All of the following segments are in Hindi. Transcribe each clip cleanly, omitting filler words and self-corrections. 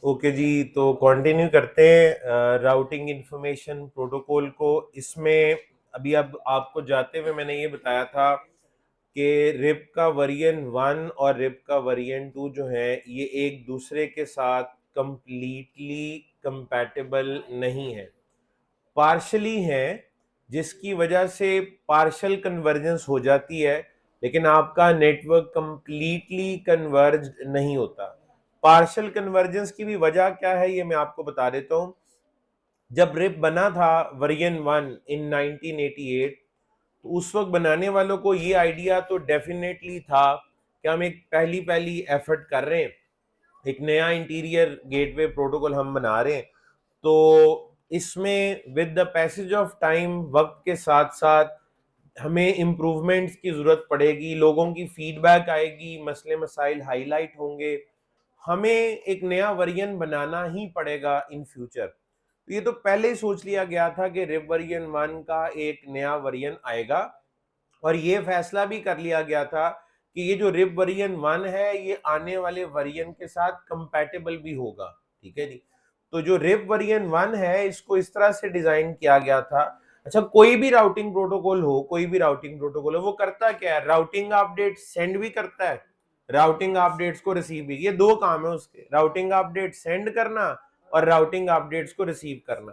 ओके जी, तो कंटिन्यू करते हैं राउटिंग इंफॉर्मेशन प्रोटोकॉल को। इसमें अभी अब आपको जाते हुए मैंने ये बताया था कि रिप का वर्जन 1 और रिप का वर्जन 2 जो है ये एक दूसरे के साथ कंप्लीटली कंपैटिबल नहीं है, पार्शली हैं, जिसकी वजह से पार्शल कन्वर्जेंस हो जाती है, लेकिन आपका नेटवर्क कंप्लीटली कन्वर्ज नहीं होता। पार्शल कन्वर्जेंस की भी वजह क्या है ये मैं आपको बता देता हूँ। जब रिप बना था वर्जन 1 इन 1988, तो उस वक्त बनाने वालों को ये आइडिया तो डेफिनेटली था कि हम एक पहली पहली एफर्ट कर रहे हैं, एक नया इंटीरियर गेटवे प्रोटोकॉल हम बना रहे हैं। तो इसमें with the passage of time, वक्त के साथ साथ हमें इम्प्रूवमेंट्स की जरूरत पड़ेगी, लोगों की फीडबैक आएगी, मसले मसाइल हाईलाइट होंगे, हमें एक नया वर्जन बनाना ही पड़ेगा इन फ्यूचर। तो ये तो पहले ही सोच लिया गया था कि रिप वर्जन 1 का एक नया वर्जन आएगा, और ये फैसला भी कर लिया गया था कि ये जो रिप वर्जन 1 है ये आने वाले वर्जन के साथ कंपैटिबल भी होगा। ठीक है जी। तो जो रिप वर्जन 1 है इसको इस तरह से डिजाइन किया गया था। अच्छा, कोई भी राउटिंग प्रोटोकॉल हो, कोई भी राउटिंग प्रोटोकॉल हो, वो करता क्या है? राउटिंग अपडेट सेंड भी करता है, राउटिंग अपडेट्स को रिसीव भी। ये दो काम है उसके, राउटिंग अपडेट सेंड करना और राउटिंग अपडेट्स को रिसीव करना।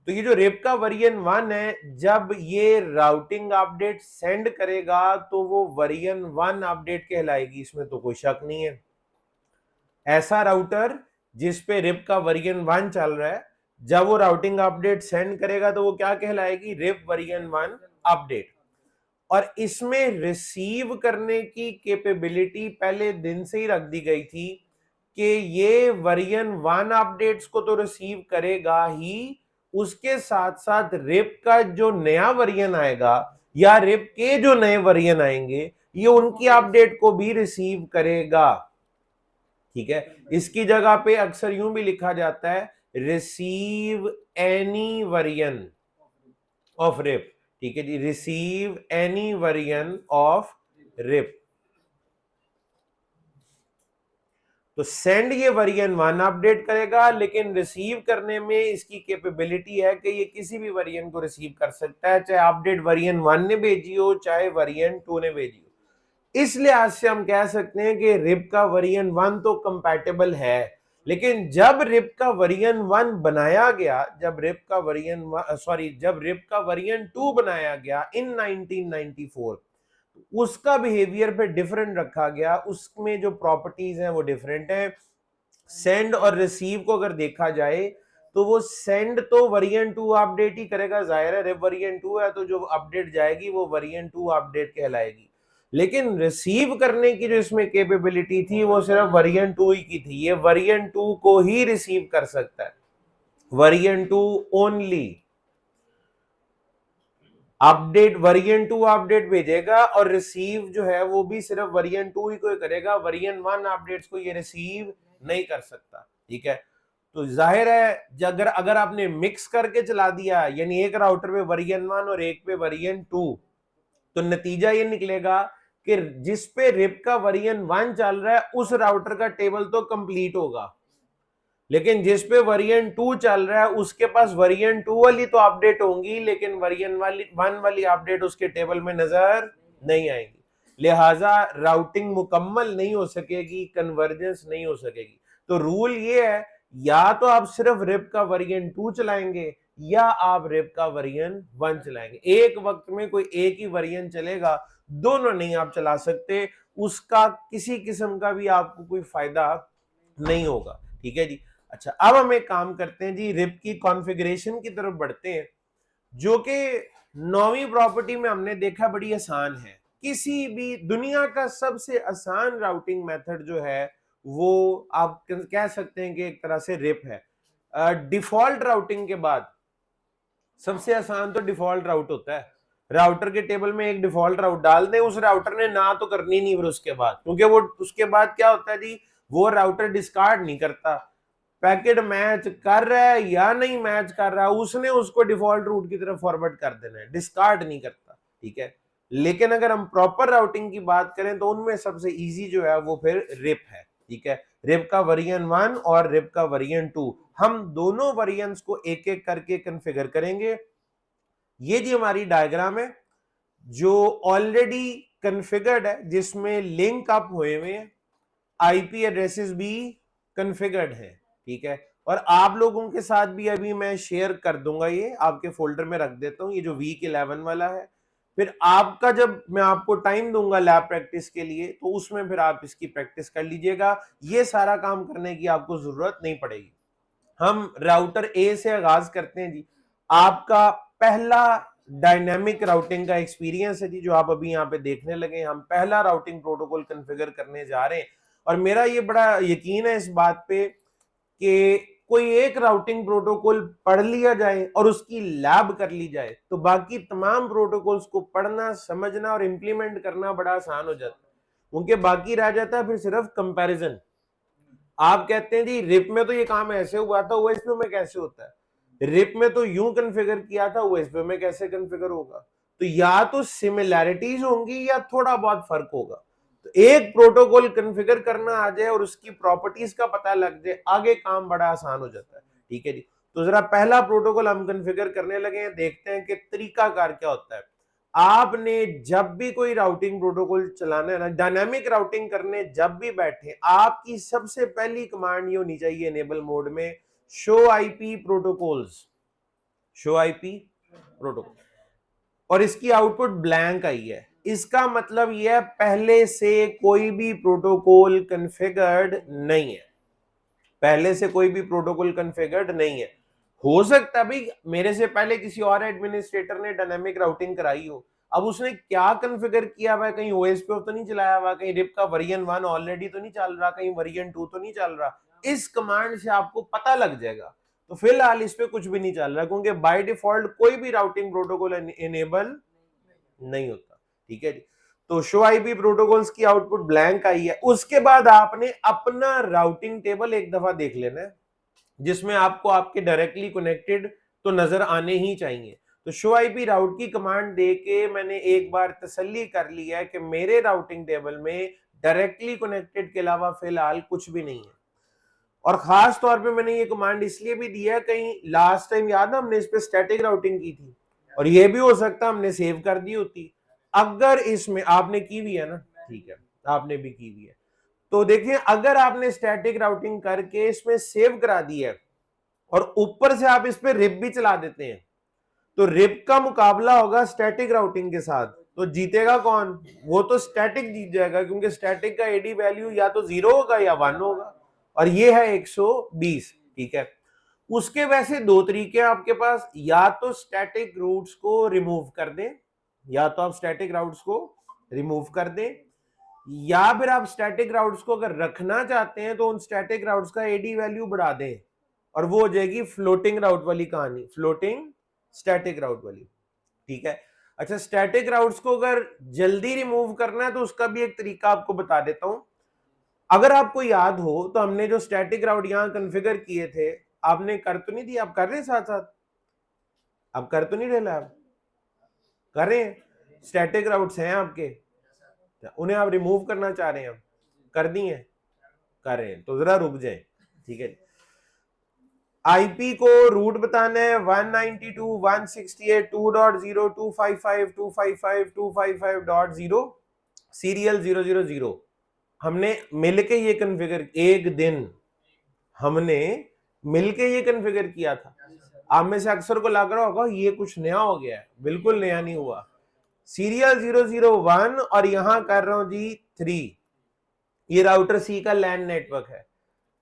तो ये जो रिप का वर्जन 1 है, जब ये राउटिंग अपडेट सेंड करेगा तो वो वर्जन 1 अपडेट कहलाएगी, इसमें तो कोई शक नहीं है। ऐसा राउटर जिस पे रिप का वर्जन 1 चल रहा है, जब वो राउटिंग अपडेट सेंड करेगा तो वो क्या कहलाएगी? RIP version 1 update. और इसमें रिसीव करने की कैपेबिलिटी पहले दिन से ही रख दी गई थी कि ये वर्जन 1 अपडेट्स को तो रिसीव करेगा ही, उसके साथ साथ रिप का जो नया वर्जन आएगा या रिप के जो नए वर्जन आएंगे ये उनकी अपडेट को भी रिसीव करेगा। ठीक है, इसकी जगह पे अक्सर यूं भी लिखा जाता है, receive any version of RIP. ठीक है जी, receive any version of RIP. तो सेंड ये वर्जन 1 अपडेट करेगा, लेकिन रिसीव करने में इसकी कैपेबिलिटी है कि ये किसी भी वर्जन को रिसीव कर सकता है, चाहे अपडेट वर्जन 1 ने भेजी हो चाहे वर्जन 2 ने भेजी हो। इस लिहाज से हम कह सकते हैं कि रिप का वर्जन 1 तो कंपैटिबल है। लेकिन जब रिप का वर्जन 1 बनाया गया, जब रिप का वर्जन 2 बनाया गया इन 1994, उसका बिहेवियर पे डिफरेंट रखा गया, उसमें जो प्रॉपर्टीज हैं वो डिफरेंट है। सेंड और रिसीव को अगर देखा जाए तो वो सेंड तो वर्जन 2 अपडेट ही करेगा, जाहिर है रिप वर्जन 2 है तो जो अपडेट जाएगी वो वर्जन 2 अपडेट कहलाएगी। लेकिन रिसीव करने की जो इसमें कैपेबिलिटी थी वो सिर्फ वर्जन 2 ही की थी, ये वर्जन 2 को ही रिसीव कर सकता है, version 2 only. Update version 2 update भेजेगा और रिसीव जो है वो भी सिर्फ वर्जन 2 ही को करेगा, वर्जन 1 अपडेट्स को ये रिसीव नहीं कर सकता। ठीक है, तो जाहिर है अगर अगर आपने मिक्स करके चला दिया, यानी एक राउटर पे वर्जन 1 और एक पे वर्जन 2, तो नतीजा ये निकलेगा कि जिस पे रिप का वर्जन 1 चल रहा है उस राउटर का टेबल तो कंप्लीट होगा, लेकिन जिस पे वर्जन 2 चल रहा है उसके पास वर्जन 2 वाली तो अपडेट होंगी, लेकिन वर्जन 1 वाली अपडेट उसके टेबल में नजर नहीं आएगी। लिहाजा राउटिंग मुकम्मल नहीं हो सकेगी, कन्वर्जेंस नहीं हो सकेगी। तो रूल ये है, या तो आप सिर्फ रिप का वर्जन 2 चलाएंगे या आप रिप का वर्जन 1 चलाएंगे। एक वक्त में कोई एक ही वर्जन चलेगा, दोनों नहीं आप चला सकते, उसका किसी किस्म का भी आपको कोई फायदा नहीं होगा। ठीक है जी। अच्छा, अब हम एक काम करते हैं जी, रिप की कॉन्फ़िगरेशन की तरफ बढ़ते हैं, जो कि 9वीं प्रॉपर्टी में हमने देखा बड़ी आसान है। किसी भी दुनिया का सबसे आसान राउटिंग मेथड जो है वो आप कह सकते हैं कि एक तरह से रिप है। डिफॉल्ट राउटिंग के बाद सबसे आसान तो डिफॉल्ट राउट होता है। राउटर के टेबल में एक डिफॉल्ट राउट डाल दें, उस राउटर ने ना तो करनी नहीं फिर उसके बाद, क्योंकि वो उसके बाद क्या होता है जी, वो राउटर डिस्कार्ड नहीं करता। पैकेट मैच कर रहा है या नहीं मैच कर रहा है, उसने उसको डिफॉल्ट रूट की तरफ फॉरवर्ड कर देना है, डिस्कार्ड नहीं करता। ठीक है, लेकिन अगर हम प्रॉपर राउटिंग की बात करें तो उनमें सबसे इजी जो है वो फिर रिप है। ठीक है, रिप का वर्जन 1 और रिप का वर्जन 2। हम दोनों वर्जन्स को एक एक करके कॉन्फ़िगर करेंगे। ये जी हमारी डायग्राम है जो ऑलरेडी कॉन्फ़िगर्ड है, जिसमें लिंक अप हुए हुए हैं, आईपी एड्रेसेस भी कॉन्फ़िगर्ड है, ठीक है। और आप लोगों के साथ भी अभी मैं शेयर कर दूंगा, ये आपके फोल्डर में रख देता हूं, ये जो वीक 11 वाला है। फिर आपका जब मैं आपको टाइम दूंगा लैब प्रैक्टिस के लिए, तो उसमें फिर आप इसकी प्रैक्टिस कर लीजिएगा। ये सारा काम करने की आपको जरूरत नहीं पड़ेगी। हम राउटर ए से आगाज करते हैं जी। आपका पहला डायनेमिक राउटिंग का एक्सपीरियंस है जी, जो आप अभी यहाँ पे देखने लगे। हम पहला राउटिंग प्रोटोकॉल कॉन्फ़िगर करने जा रहे हैं, और मेरा ये बड़ा यकीन है इस बात पे कि कोई एक राउटिंग प्रोटोकॉल पढ़ लिया जाए और उसकी लैब कर ली जाए, तो बाकी तमाम प्रोटोकॉल्स को पढ़ना, समझना और इंप्लीमेंट करना बड़ा आसान हो जाता है। उनके बाकी रह जाता है फिर सिर्फ कंपैरिजन। आप कहते हैं जी रिप में तो ये काम ऐसे हुआ था, ओएसपी में कैसे होता है? रिप में तो यूं कॉन्फ़िगर किया था, ओएसपी में कैसे कॉन्फ़िगर होगा? तो या तो सिमिलैरिटीज होंगी या थोड़ा बहुत फर्क होगा। तो एक प्रोटोकॉल कॉन्फ़िगर करना आ जाए और उसकी प्रॉपर्टीज का पता लग जाए, आगे काम बड़ा आसान हो जाता है, ठीक है जी। तो जरा पहला प्रोटोकॉल हम कॉन्फ़िगर करने लगे हैं, देखते हैं कि तरीकाकार क्या होता है। आपने जब भी कोई राउटिंग प्रोटोकॉल चलाना है ना, डायनामिक राउटिंग करने जब भी बैठे, आपकी सबसे पहली कमांड ये होनी चाहिए इनेबल मोड में, show IP protocols, show IP protocol, और इसकी आउटपुट ब्लैंक आई है। इसका मतलब यह है पहले से कोई भी प्रोटोकॉल कॉन्फ़िगर्ड नहीं है, पहले से कोई भी प्रोटोकॉल कॉन्फ़िगर्ड नहीं है। हो सकता है भाई मेरे से पहले किसी और एडमिनिस्ट्रेटर ने डायनामिक राउटिंग कराई हो, अब उसने क्या कॉन्फ़िगर किया हुआ है, कहीं ओएसपी तो नहीं चलाया हुआ, कहीं रिप का वर्जन 1 ऑलरेडी तो नहीं चल रहा, कहीं वर्जन 2 तो नहीं चल रहा। इस कमांड से आपको पता लग जाएगा। तो फिलहाल इस पे कुछ भी नहीं चल रहा, क्योंकि बाय डिफॉल्ट कोई भी राउटिंग प्रोटोकॉल इनेबल नहीं होता, ठीक है जी। तो शो आईपी प्रोटोकॉल्स की आउटपुट ब्लैंक आई है। उसके बाद आपने अपना राउटिंग टेबल एक दफा देख लेना है, जिसमें आपको आपके डायरेक्टली कनेक्टेड तो नजर आने ही चाहिए। तो शो आईपी राउट की कमांड देके मैंने एक बार तसल्ली कर लिया है कि मेरे राउटिंग टेबल में डायरेक्टली कनेक्टेड के अलावा फिलहाल कुछ भी नहीं है। और खास तौर पे मैंने ये कमांड इसलिए भी दिया, कहीं लास्ट टाइम याद है हमने इस पे स्टैटिक राउटिंग की थी, और ये भी हो सकता हमने सेव कर दी होती। अगर इसमें आपने की हुई है ना, ठीक है, आपने भी की हुई है, तो देखिए अगर आपने स्टैटिक राउटिंग करके इसमें सेव करा दी है और ऊपर से आप इस पे रिप भी चला देते हैं, तो रिप का मुकाबला होगा स्टैटिक राउटिंग के साथ, तो जीतेगा कौन? वो तो स्टैटिक जीत जाएगा, क्योंकि स्टैटिक का एडी वैल्यू या तो 0 होगा या 1 होगा, और ये है 120, ठीक है। उसके वैसे दो तरीके हैं आपके पास, या तो स्टैटिक रूट्स को रिमूव कर दें, या तो आप स्टैटिक राउट्स को रिमूव कर दें, या फिर आप स्टैटिक राउट्स को अगर रखना चाहते हैं तो उन स्टैटिक राउट्स का एडी वैल्यू बढ़ा दें, और वो हो जाएगी फ्लोटिंग राउट वाली कहानी, फ्लोटिंग स्टैटिक राउट वाली, ठीक है। अच्छा, स्टैटिक राउट्स को अगर जल्दी रिमूव करना है तो उसका भी एक तरीका आपको बता देता हूं। अगर आपको याद हो तो हमने जो स्टैटिक राउट यहां कॉन्फ़िगर किए थे, आपने कर तो नहीं दिया, आप कर रहे हैं साथ साथ, आप कर तो नहीं रहे, आप कर रहे हैं, स्टैटिक राउट्स हैं आपके, उन्हें आप रिमूव करना चाह रहे हैं, आप कर दिए, कर रहे हैं, तो जरा रुक जाए, ठीक है। आईपी को रूट बताना है 192.168.2.0.255.255.255.0 सीरियल 000। हमने मिलके ये कॉन्फ़िगर, एक दिन हमने मिलके ये कॉन्फ़िगर किया था। आप में से अक्सर को लग रहा होगा ये कुछ नया हो गया है, बिल्कुल नया नहीं हुआ। सीरियल 001 और यहां कर रहा हूं जी 3, ये राउटर सी का लैन नेटवर्क है।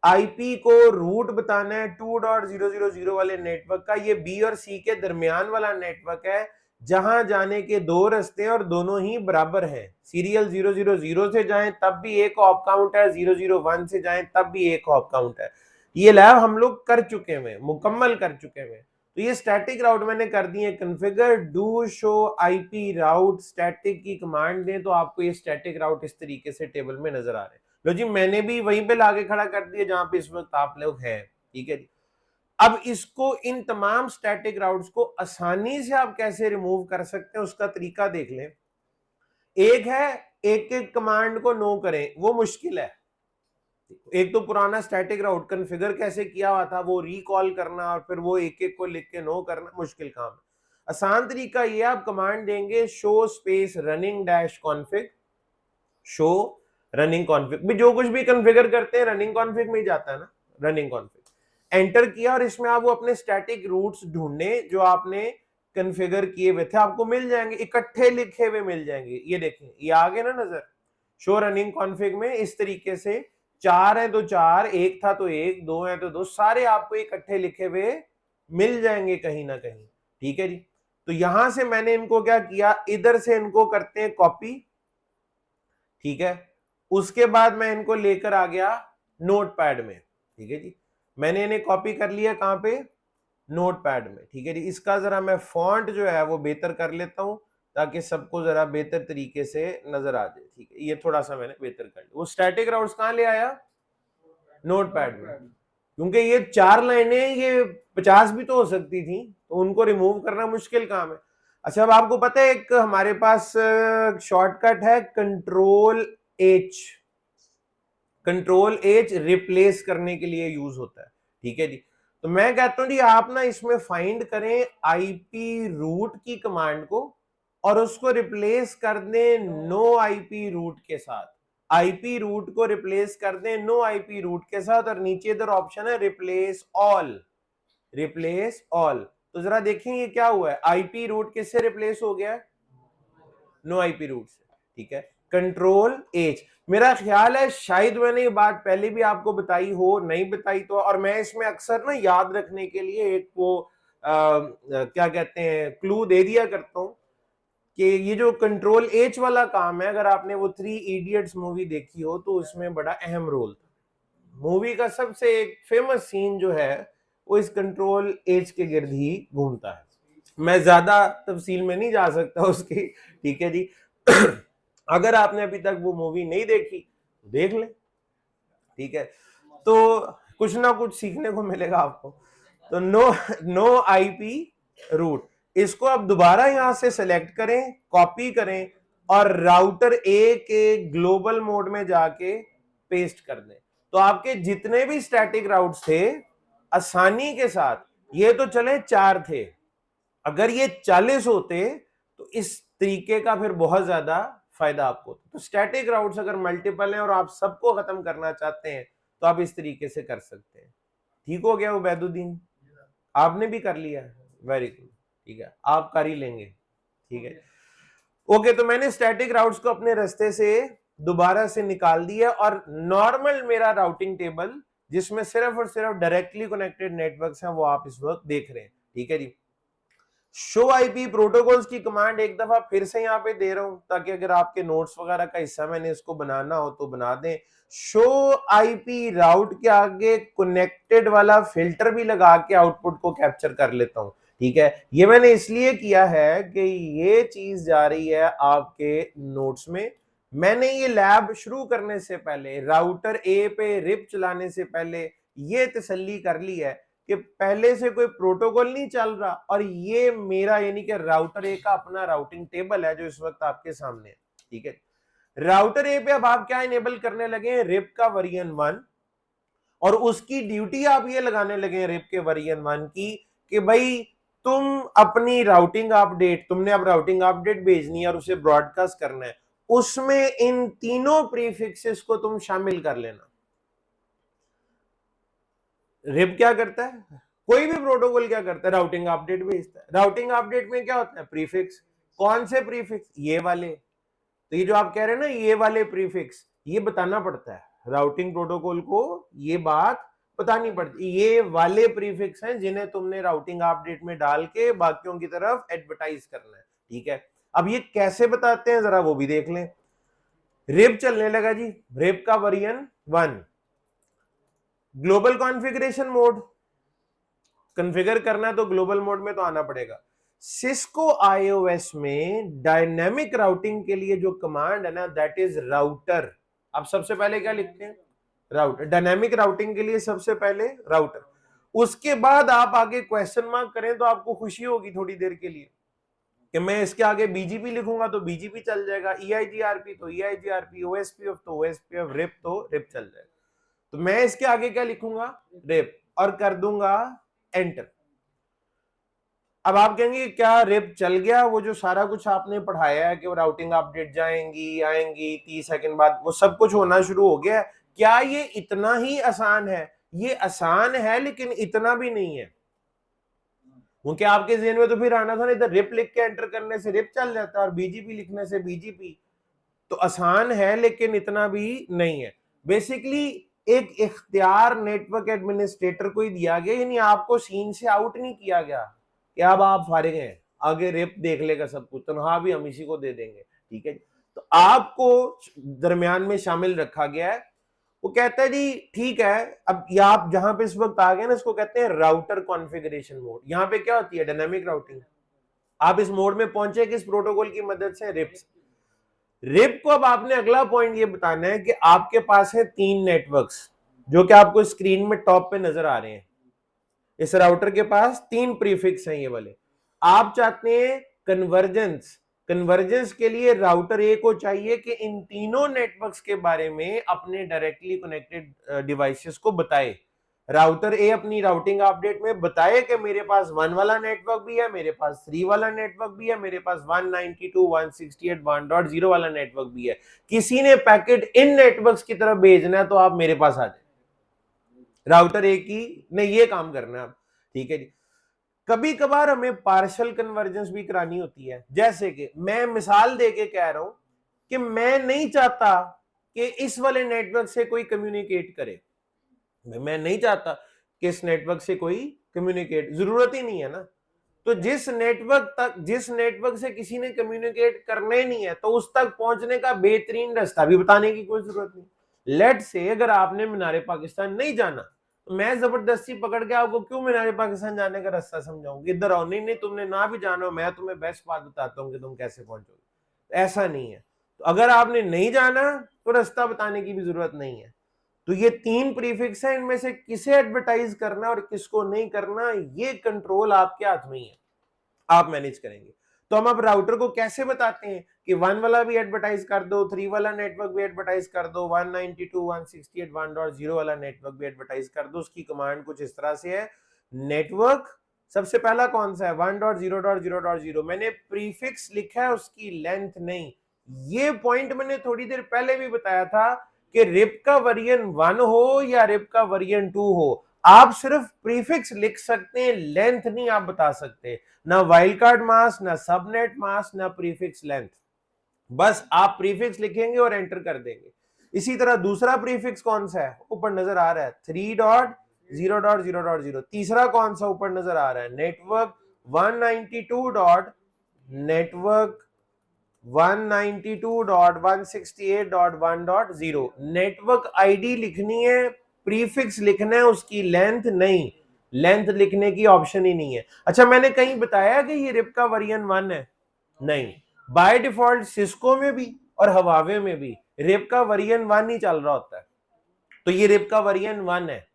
आईपी को रूट बताना है 2.0.0 वाले नेटवर्क का, ये बी और सी के दरमियान वाला नेटवर्क है, जहां जाने के दो रास्ते हैं और दोनों ही बराबर हैं। सीरियल 000 से जाएं तब भी एक हॉप काउंट है, 001 से जाएं तब भी एक हॉप काउंट है। ये लैब हम लोग कर चुके हैं, मुकम्मल कर चुके हैं। तो ये स्टैटिक राउट मैंने कर दिए configure do show IP route static की कमांड दें, तो आपको ये स्टैटिक राउट इस तरीके से टेबल में नजर आ रहे हैं। लो जी, मैंने भी वहीं पे लाके खड़ा कर दिया जहां पे इस वक्त आप लोग हैं, ठीक है जी। अब इसको, इन तमाम स्टैटिक राउट्स को आसानी से आप कैसे रिमूव कर सकते हैं उसका तरीका देख लें। एक है एक एक कमांड को नो करें, वो मुश्किल है, एक तो पुराना स्टैटिक राउट कॉन्फ़िगर कैसे किया हुआ था वो रिकॉल करना और फिर वो एक एक को लिख के नो करना मुश्किल काम है। आसान तरीका ये, आप कमांड देंगे show space running dash config, show running config भी, जो कुछ भी कॉन्फ़िगर करते हैं रनिंग कॉन्फ़िग में ही जाता है ना, रनिंग कॉन्फ़िग एंटर किया और इसमें आप वो अपने स्टैटिक रूट्स ढूंढने जो आपने कॉन्फ़िगर किए हुए थे, आपको मिल जाएंगे, इकट्ठे लिखे हुए मिल जाएंगे। ये देखें, ये आ गए ना नजर, शो रनिंग कॉन्फ़िग में इस तरीके से 4 है तो 4, एक था तो एक, 2 है तो 2, सारे आपको इकट्ठे लिखे हुए मिल जाएंगे कहीं ना कहीं। ठीक है जी, तो यहां से मैंने इनको क्या किया, इधर से इनको करते हैं कॉपी। ठीक है, उसके बाद मैं इनको लेकर आ गया नोटपैड में। ठीक है जी, मैंने इन्हें कॉपी कर लिया कहां पे, नोटपैड में। ठीक है जी, इसका जरा मैं फॉन्ट जो है वो बेहतर कर लेता हूं ताकि सबको जरा बेहतर तरीके से नजर आ जाए। ठीक है, ये थोड़ा सा मैंने बेहतर कर लिया। वो स्टैटिक राउट्स कहां ले आया, नोटपैड में, क्योंकि ये 4 लाइनें ये 50 भी तो हो सकती थी, तो उनको रिमूव करना मुश्किल काम है। अच्छा, अब आपको पता है एक हमारे पास शॉर्टकट है control H, control H replace करने के लिए यूज होता है। ठीक है जी, तो मैं कहता हूं जी आप ना इसमें फाइंड करें आईपी रूट की कमांड को और उसको रिप्लेस कर दें नो आईपी रूट के साथ, आईपी रूट को रिप्लेस कर दें नो आईपी रूट के साथ, और नीचे इधर ऑप्शन है रिप्लेस ऑल, रिप्लेस ऑल। तो जरा देखें ये क्या हुआ है, आईपी रूट किससे रिप्लेस हो गया, नो आईपी रूट से। ठीक है, कंट्रोल एच, मेरा ख्याल है शायद मैंने ये बात पहले भी आपको बताई हो, नहीं बताई तो, और मैं इसमें अक्सर ना याद रखने के लिए एक वो क्या कहते हैं क्लू दे दिया करता हूं कि ये जो कंट्रोल एच वाला काम है, अगर आपने वो 3 इडियट्स मूवी देखी हो तो उसमें बड़ा अहम रोल था। मूवी का सबसे एक फेमस सीन जो है वो इस कंट्रोल एच के गिर्द ही घूमता है। मैं ज्यादा तफसील में नहीं जा सकता उसकी। ठीक है जी, अगर आपने अभी तक वो मूवी नहीं देखी तो देख ले। ठीक है, तो कुछ ना कुछ सीखने को मिलेगा आपको। तो नो आईपी रूट, इसको आप दोबारा यहां से सेलेक्ट करें, कॉपी करें और राउटर ए के ग्लोबल मोड में जाके पेस्ट कर दें। तो आपके जितने भी स्टैटिक राउट्स थे आसानी के साथ, ये तो चले 4 थे, अगर ये 40 होते तो इस तरीके का फिर बहुत ज्यादा फायदा आपको होता। तो स्टैटिक राउट्स अगर मल्टीपल हैं और आप सबको खत्म करना चाहते हैं तो आप इस तरीके से कर सकते हैं। ठीक हो गया उबैदुद्दीन, आपने भी कर लिया, वेरी गुड। ठीक है, आप कर ही लेंगे। ठीक है, ओके, तो मैंने स्टैटिक राउट्स को अपने रास्ते से दोबारा से निकाल दिया और नॉर्मल मेरा राउटिंग टेबल जिसमें सिर्फ और सिर्फ डायरेक्टली कनेक्टेड नेटवर्क्स हैं वो आप इस वक्त देख रहे हैं। ठीक है जी, शो आईपी प्रोटोकॉल्स की कमांड एक दफा फिर से यहाँ पे दे रहा हूं ताकि अगर आपके नोट्स वगैरह का हिस्सा मैंने इसको बनाना हो तो बना दें। शो आईपी राउट के आगे कनेक्टेड वाला फिल्टर भी लगा के आउटपुट को कैप्चर कर लेता हूं। ठीक है, ये मैंने इसलिए किया है कि ये चीज जा रही है आपके नोट्स में। मैंने ये लैब शुरू करने से पहले, राउटर ए पे रिप चलाने से पहले ये तसल्ली कर ली है कि पहले से कोई प्रोटोकॉल नहीं चल रहा और ये मेरा यानी कि राउटर ए का अपना राउटिंग टेबल है जो इस वक्त आपके सामने है। ठीक है, राउटर ए पे अब आप क्या इनेबल करने लगे हैं, रिप का वर्जन 1, और उसकी ड्यूटी आप ये लगाने लगे हैं रिप के वर्जन 1 की कि भाई तुम अपनी राउटिंग अपडेट, तुमने अब राउटिंग अपडेट भेजनी है और उसे ब्रॉडकास्ट करना है, उसमें इन तीनों प्रीफिक्सेस को तुम शामिल कर लेना। रिप क्या करता है, कोई भी प्रोटोकॉल क्या करता है, राउटिंग अपडेट भेजता है। राउटिंग अपडेट में क्या होता है, प्रीफिक्स। कौन से प्रीफिक्स, ये वाले। तो ये जो आप कह रहे हैं ना ये वाले प्रीफिक्स, ये बताना पड़ता है राउटिंग प्रोटोकॉल को, ये बात बतानी पड़ती है। ये वाले प्रीफिक्स हैं जिन्हें तुमने राउटिंग अपडेट में डाल के बाकियों की तरफ एडवर्टाइज करना है। ठीक है, अब ये कैसे बताते हैं जरा वो भी देख लें। रिप चलने लगा जी, रिप का version 1, global configuration mode, configure करना है तो ग्लोबल मोड में तो आना पड़ेगा। सिस्को आईओएस में डायनेमिक राउटिंग के लिए जो कमांड है ना, दैट इज राउटर। आप सबसे पहले क्या लिखते हैं, राउटर। डायनेमिक राउटिंग के लिए सबसे पहले राउटर, उसके बाद आप आगे क्वेश्चन मार्क करें तो आपको खुशी होगी थोड़ी देर के लिए कि मैं इसके आगे बीजीपी लिखूंगा तो बीजीपी चल जाएगा, ईआईजीआरपी तो ईआईजीआरपी, ओएसपीएफ तो ओएसपीएफ, रिप तो रिप चल जाएगा। तो मैं इसके आगे क्या लिखूंगा, रिप, और कर दूंगा एंटर। अब आप कहेंगे क्या रिप चल गया, वो जो सारा कुछ आपने पढ़ाया है कि वो राउटिंग अपडेट जाएंगी आएंगी 30 सेकंड बाद, वो सब कुछ होना शुरू हो गया, क्या ये इतना ही आसान है? ये आसान है लेकिन इतना भी नहीं है, क्योंकि आपके ज़हन में तो फिर आना था ना, इधर रिप लिख के एंटर करने से रिप चल जाता है और बीजीपी लिखने से बीजीपी। तो आसान है लेकिन इतना भी नहीं है। बेसिकली एक इख्तियार नेटवर्क एडमिनिस्ट्रेटर को ही दिया गया, यानी आपको सीन से आउट नहीं किया गया कि अब आप फारिग हैं, आगे रिप देख लेगा सब कुछ, तनख्वाह भी हम इसी को दे देंगे, ठीक है। तो आपको दरमियान में शामिल रखा गया है। वो कहता है जी ठीक है, अब ये आप जहां पे इस वक्त आ गए ना, इसको कहते हैं राउटर कॉन्फ़िगरेशन मोड। यहाँ पे क्या होती है, डायनामिक राउटिंग। आप इस मोड में पहुंचे किस प्रोटोकॉल की मदद से, रिप्स। रिप को अब आपने अगला पॉइंट ये बताना है कि आपके पास है 3 नेटवर्क्स, जो कि आपको स्क्रीन में टॉप पे नजर आ रहे हैं। इस राउटर के पास 3 प्रीफिक्स हैं ये वाले। आप चाहते हैं कन्वर्जेंस, कन्वर्जेंस के लिए राउटर ए को चाहिए कि इन तीनों नेटवर्क्स के बारे में अपने डायरेक्टली कनेक्टेड डिवाइसेस को बताए। राउटर ए अपनी राउटिंग अपडेट में बताए कि मेरे पास 1 वाला नेटवर्क भी है, मेरे पास 3 वाला नेटवर्क भी है, मेरे पास 192.168.1.0 वाला नेटवर्क भी है। किसी ने पैकेट इन नेटवर्क्स की तरफ भेजना है तो आप मेरे पास आ जाए, राउटर ए की ने ये काम करना है, ठीक है जी। कभी कभार हमें पार्शियल कन्वर्जेंस भी करानी होती है, जैसे कि मैं मिसाल देके कह रहा हूं कि मैं नहीं चाहता कि इस वाले नेटवर्क से कोई कम्युनिकेट करे, मैं नहीं चाहता कि इस नेटवर्क से कोई कम्युनिकेट, जरूरत ही नहीं है ना। तो जिस नेटवर्क से किसी ने कम्युनिकेट करना ही नहीं है, तो उस तक पहुंचने का बेहतरीन रास्ता भी बताने की कोई जरूरत नहीं। लेट से अगर आपने मीनारे पाकिस्तान नहीं जाना, तो मैं जबरदस्ती पकड़ के आपको क्यों मीनारे पाकिस्तान जाने का रास्ता समझाऊंगी, इधर आओ, नहीं नहीं तुमने ना भी जाना हो, मैं तुम्हें बेस्ट बात बताता हूँ कि तुम कैसे पहुंचोगे। ऐसा नहीं है। तो अगर आपने नहीं जाना तो रास्ता बताने की भी जरूरत नहीं है। तो ये 3 प्रीफिक्स है, इनमें से किसे एडवर्टाइज करना और किसको नहीं करना, ये कंट्रोल आपके हाथ में ही है, आप मैनेज करेंगे। तो हम अब राउटर को कैसे बताते हैं कि 1 वाला भी एडवर्टाइज कर दो, 3 वाला नेटवर्क भी एडवर्टाइज कर दो, 192.168.1.0 वाला नेटवर्क भी एडवर्टाइज कर दो। उसकी कमांड कुछ इस तरह से है। नेटवर्क सबसे पहला कौन सा है, 1.0.0.0। मैंने प्रीफिक्स लिखा है, उसकी लेंथ नहीं। ये पॉइंट मैंने थोड़ी देर पहले भी बताया था कि रिप का वर्जन 1 हो या रिप का वर्जन 2 हो, आप सिर्फ प्रीफिक्स लिख सकते हैं, लेंथ नहीं आप बता सकते। ना वाइल्ड कार्ड मास्क, ना सबनेट मास्क, ना प्रीफिक्स लेंथ। बस आप प्रीफिक्स लिखेंगे और एंटर कर देंगे। इसी तरह दूसरा प्रीफिक्स कौन सा है, ऊपर नजर आ रहा है 3.0.0.0। तीसरा कौन सा ऊपर नजर आ रहा है, नेटवर्क 192.168.1.0। नेटवर्क आईडी लिखनी है, प्रीफिक्स लिखना है, उसकी लेंथ नहीं, लेंथ लिखने की ऑप्शन ही नहीं है। अच्छा, मैंने कहीं बताया कि ये रिप का वर्जन 1 है? नहीं। बाय डिफॉल्ट सिस्को में भी और हवावे में भी रिप का वर्जन 1 ही चल रहा होता है। तो ये रिप का वर्जन 1 है।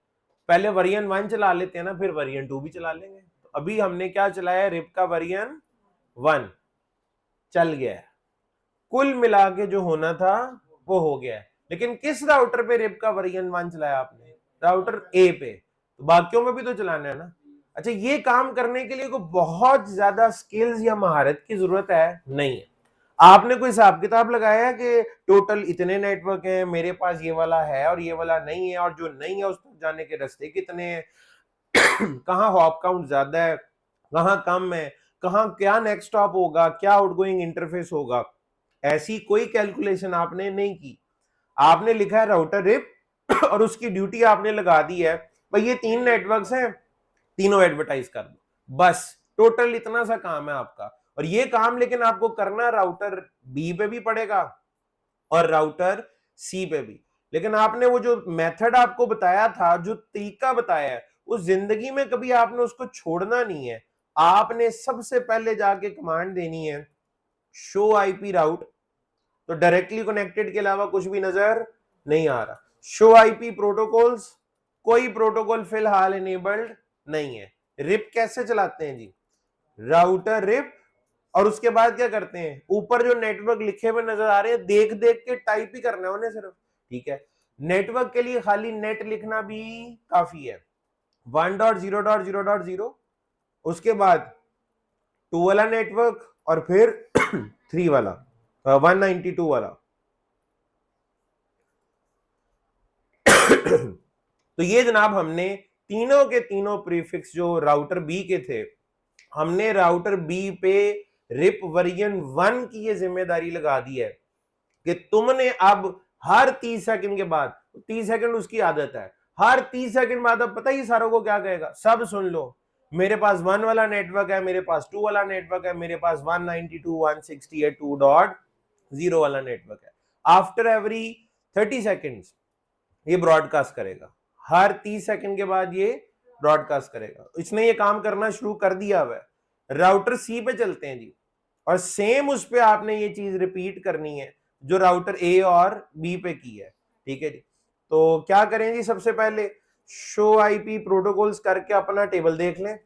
पहले वर्जन 1 चला लेते हैं ना, फिर वर्जन 2 भी चला लेंगे। तो अभी हमने क्या चलाया, रिप का वर्जन 1 चल गया है। कुल मिला के जो होना था वो हो गया है। लेकिन किस राउटर पे रिप का वर्जन 1 चलाया आपने, राउटर ए पे, तो बाकियों में भी तो चलाना है ना। अच्छा, ये काम करने के लिए कोई बहुत ज्यादा स्किल्स या महारत की जरूरत है नहीं है। आपने कोई हिसाब किताब लगाया है कि टोटल इतने नेटवर्क हैं, मेरे पास ये वाला है और ये वाला नहीं है, और जो नहीं है उस तक जाने के रास्ते कितने हैं, कहाँ हॉप काउंट ज्यादा है, कहाँ कम है, कहाँ क्या नेक्स्ट स्टॉप होगा, क्या आउटगोइंग इंटरफेस होगा, ऐसी कोई कैलकुलेशन आपने नहीं की। आपने लिखा है राउटर रिप और उसकी ड्यूटी आपने लगा दी है, भाई ये 3 नेटवर्क्स हैं, तीनों एडवर्टाइज कर दो, बस टोटल इतना सा काम है आपका। और ये काम लेकिन आपको करना राउटर बी पे भी पड़ेगा और राउटर सी पे भी। लेकिन आपने वो जो मेथड आपको बताया था, जो तरीका बताया है, उस जिंदगी में कभी आपने उसको छोड़ना नहीं है। आपने सबसे पहले जाके कमांड देनी है शो आईपी राउट, तो डायरेक्टली कनेक्टेड के अलावा कुछ भी नजर नहीं आ रहा। शो आईपी प्रोटोकॉल्स, कोई प्रोटोकॉल फिलहाल इनेबल्ड नहीं है। रिप कैसे चलाते हैं जी, राउटर रिप, और उसके बाद क्या करते हैं, ऊपर जो नेटवर्क लिखे हुए नजर आ रहे हैं, देख देख के टाइप ही करना है उन्हें सिर्फ, ठीक है। नेटवर्क के लिए खाली नेट लिखना भी काफी है। 1.0.0.0, उसके बाद 2 वाला नेटवर्क और फिर 3 वाला 192 वाला। तो ये जनाब हमने तीनों के तीनों प्रीफिक्स जो राउटर बी के थे, हमने राउटर बी पे रिप वर्जन 1 की ये जिम्मेदारी लगा दी है कि तुमने अब हर 30 सेकंड के बाद, 30 सेकंड उसकी आदत है, हर 30 सेकंड बाद अब पता ही सारों को क्या कहेगा, सब सुन लो, मेरे पास 1 वाला नेटवर्क है, मेरे पास 2 वाला नेटवर्क है, मेरे पास 192.168.2.0 वाला नेटवर्क है। आफ्टर एवरी 30 सेकंड्स ये ब्रॉडकास्ट करेगा, हर 30 सेकंड के बाद ये ब्रॉडकास्ट करेगा। इसने ये काम करना शुरू कर दिया हुआ है। राउटर सी पे चलते हैं जी, और सेम उस पे आपने ये चीज रिपीट करनी है जो राउटर ए और बी पे की है, ठीक है जी। तो क्या करें जी, सबसे पहले शो आईपी प्रोटोकॉल्स करके अपना टेबल देख लें,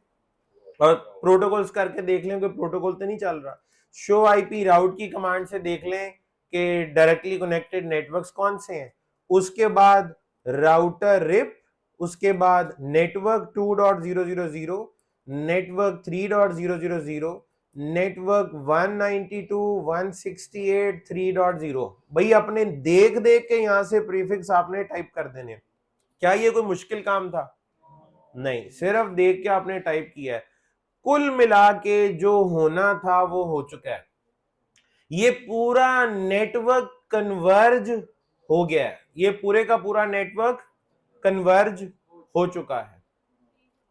और प्रोटोकॉल्स करके देख लें कि प्रोटोकॉल तो नहीं चल रहा। शो आईपी राउट की कमांड से देख लें कि डायरेक्टली कनेक्टेड नेटवर्क्स कौन से हैं, उसके बाद राउटर रिप, उसके बाद नेटवर्क 2.0.0.0, नेटवर्क 3.0.0.0, नेटवर्क 192.168.3.0। भाई अपने देख देख के यहां से प्रीफिक्स आपने टाइप कर देने। क्या ये कोई मुश्किल काम था? नहीं, सिर्फ देख के आपने टाइप किया है। कुल मिला के जो होना था वो हो चुका है। ये पूरा नेटवर्क कन्वर्ज हो गया है, ये पूरे का पूरा नेटवर्क कन्वर्ज हो चुका है।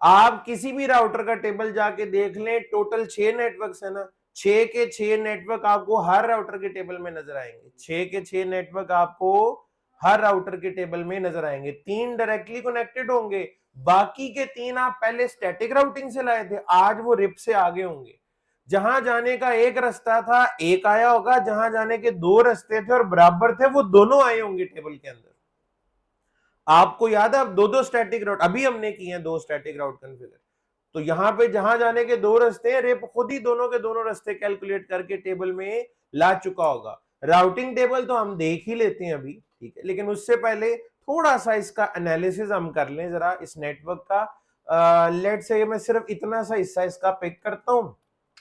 आप किसी भी राउटर का टेबल जाके देख लें, टोटल 6 नेटवर्क्स है ना, 6 के 6 नेटवर्क आपको हर राउटर के टेबल में नजर आएंगे। 6 के 6 नेटवर्क आपको हर राउटर के टेबल में नजर आएंगे। 3 डायरेक्टली कनेक्टेड होंगे, बाकी के 3 आप पहले स्टैटिक राउटिंग से लाए थे, आज वो रिप से आगे होंगे। जहां जाने का एक रास्ता था, एक आया होगा, जहां जाने के 2 रास्ते थे और बराबर थे, वो दोनों आए होंगे टेबल के अंदर। आपको याद है, अब 2 स्टैटिक राउट अभी हमने किए हैं, 2 स्टैटिक राउट कॉन्फ़िगर। तो यहां पे जहां जाने के 2 रास्ते हैं, रिप खुद ही दोनों के दोनों रास्ते कैलकुलेट करके टेबल में ला चुका होगा। राउटिंग टेबल तो हम देख ही लेते हैं अभी, ठीक है, लेकिन उससे पहले थोड़ा सा इसका एनालिसिस हम कर लें जरा इस नेटवर्क का। लेट से मैं सिर्फ इतना सा हिस्सा इसका पिक करता हूं,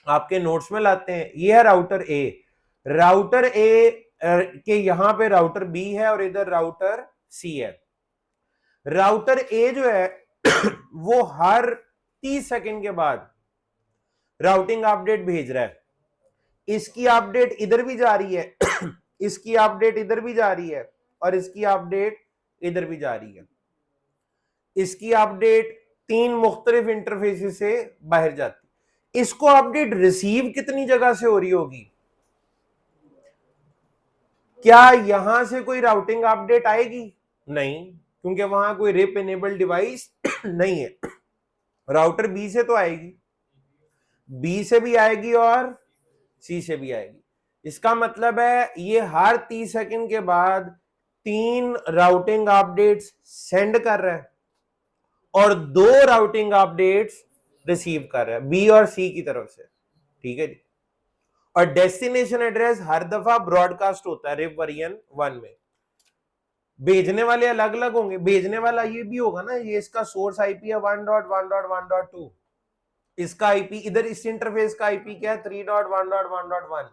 आपके नोट्स में लाते हैं। ये है राउटर ए, राउटर ए के यहां पे राउटर बी है और इधर राउटर सी है। राउटर ए जो है वो हर 30 सेकंड के बाद राउटिंग अपडेट भेज रहा है। इसकी अपडेट इधर भी जा रही है इसकी अपडेट इधर भी जा रही है, और इसकी अपडेट इधर भी जा रही है। इसकी अपडेट 3 मुख्तलिफ इंटरफेस से बाहर जाती। इसको अपडेट रिसीव कितनी जगह से हो रही होगी? क्या यहां से कोई राउटिंग अपडेट आएगी? नहीं, क्योंकि वहां कोई रिप इनेबल डिवाइस नहीं है। राउटर बी से तो आएगी, बी से भी आएगी और सी से भी आएगी। इसका मतलब है ये हर 30 सेकंड के बाद 3 राउटिंग अपडेट्स सेंड कर रहा है और 2 राउटिंग अपडेट्स रिसीव कर रहा है बी और सी की तरफ से, ठीक है जी। और डेस्टिनेशन एड्रेस हर दफा ब्रॉडकास्ट होता है रिप वर्जन 1 में। भेजने वाले अलग अलग होंगे, भेजने वाला ये भी होगा ना, ये इसका सोर्स आईपी है 1.1.1.2, इसका आईपी इधर इस इंटरफेस का आईपी क्या है 3.1.1.1।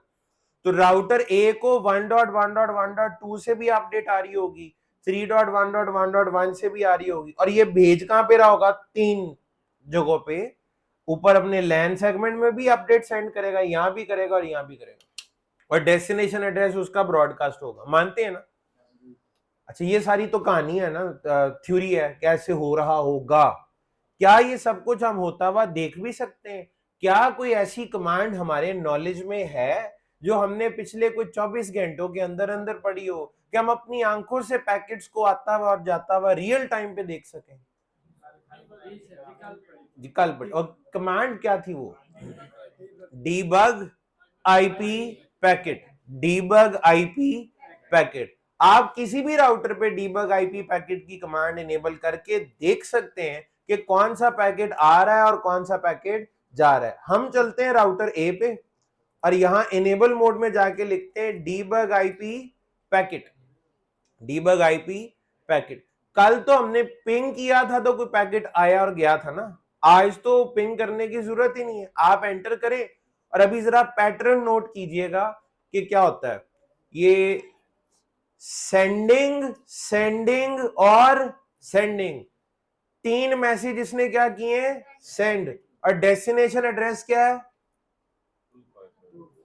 तो राउटर ए को 1.1.1.2 से भी अपडेट आ रही होगी, 3.1.1.1 से भी आ रही होगी, और ये भेज कहां पे रहा होगा? 3 जगहों पे। ऊपर अपने लैन सेगमेंट में भी अपडेट सेंड करेगा, यहां भी करेगा और यहां भी करेगा, और डेस्टिनेशन एड्रेस उसका ब्रॉडकास्ट होगा। मानते हैं ना? अच्छा, ये सारी तो कहानी है ना, थ्योरी है कैसे हो रहा होगा। क्या ये सब कुछ हम होता हुआ देख भी सकते हैं? क्या कोई ऐसी कमांड हमारे नॉलेज में है जो हमने पिछले कुछ 24 घंटों के अंदर अंदर पढ़ी हो कि हम अपनी आंखों से पैकेट्स को आता हुआ और जाता हुआ रियल टाइम पे देख सकें? कल पढ़ी। और कमांड क्या थी वो? Debug IP packet, debug IP packet. आप किसी भी राउटर पे डीबग आईपी पैकेट की कमांड इनेबल करके देख सकते हैं कि कौन सा पैकेट आ रहा है और कौन सा पैकेट जा रहा है। हम चलते हैं राउटर ए पे और यहां इनेबल मोड में जाके लिखते हैं debug IP packet, debug IP packet. कल तो हमने पिंग किया था तो कोई पैकेट आया और गया था ना, आज तो पिंग करने की जरूरत ही नहीं है, आप एंटर करें। और अभी जरा पैटर्न नोट कीजिएगा कि क्या होता है, ये सेंडिंग, सेंडिंग और सेंडिंग, तीन मैसेज इसने क्या किए, सेंड। और डेस्टिनेशन एड्रेस क्या है,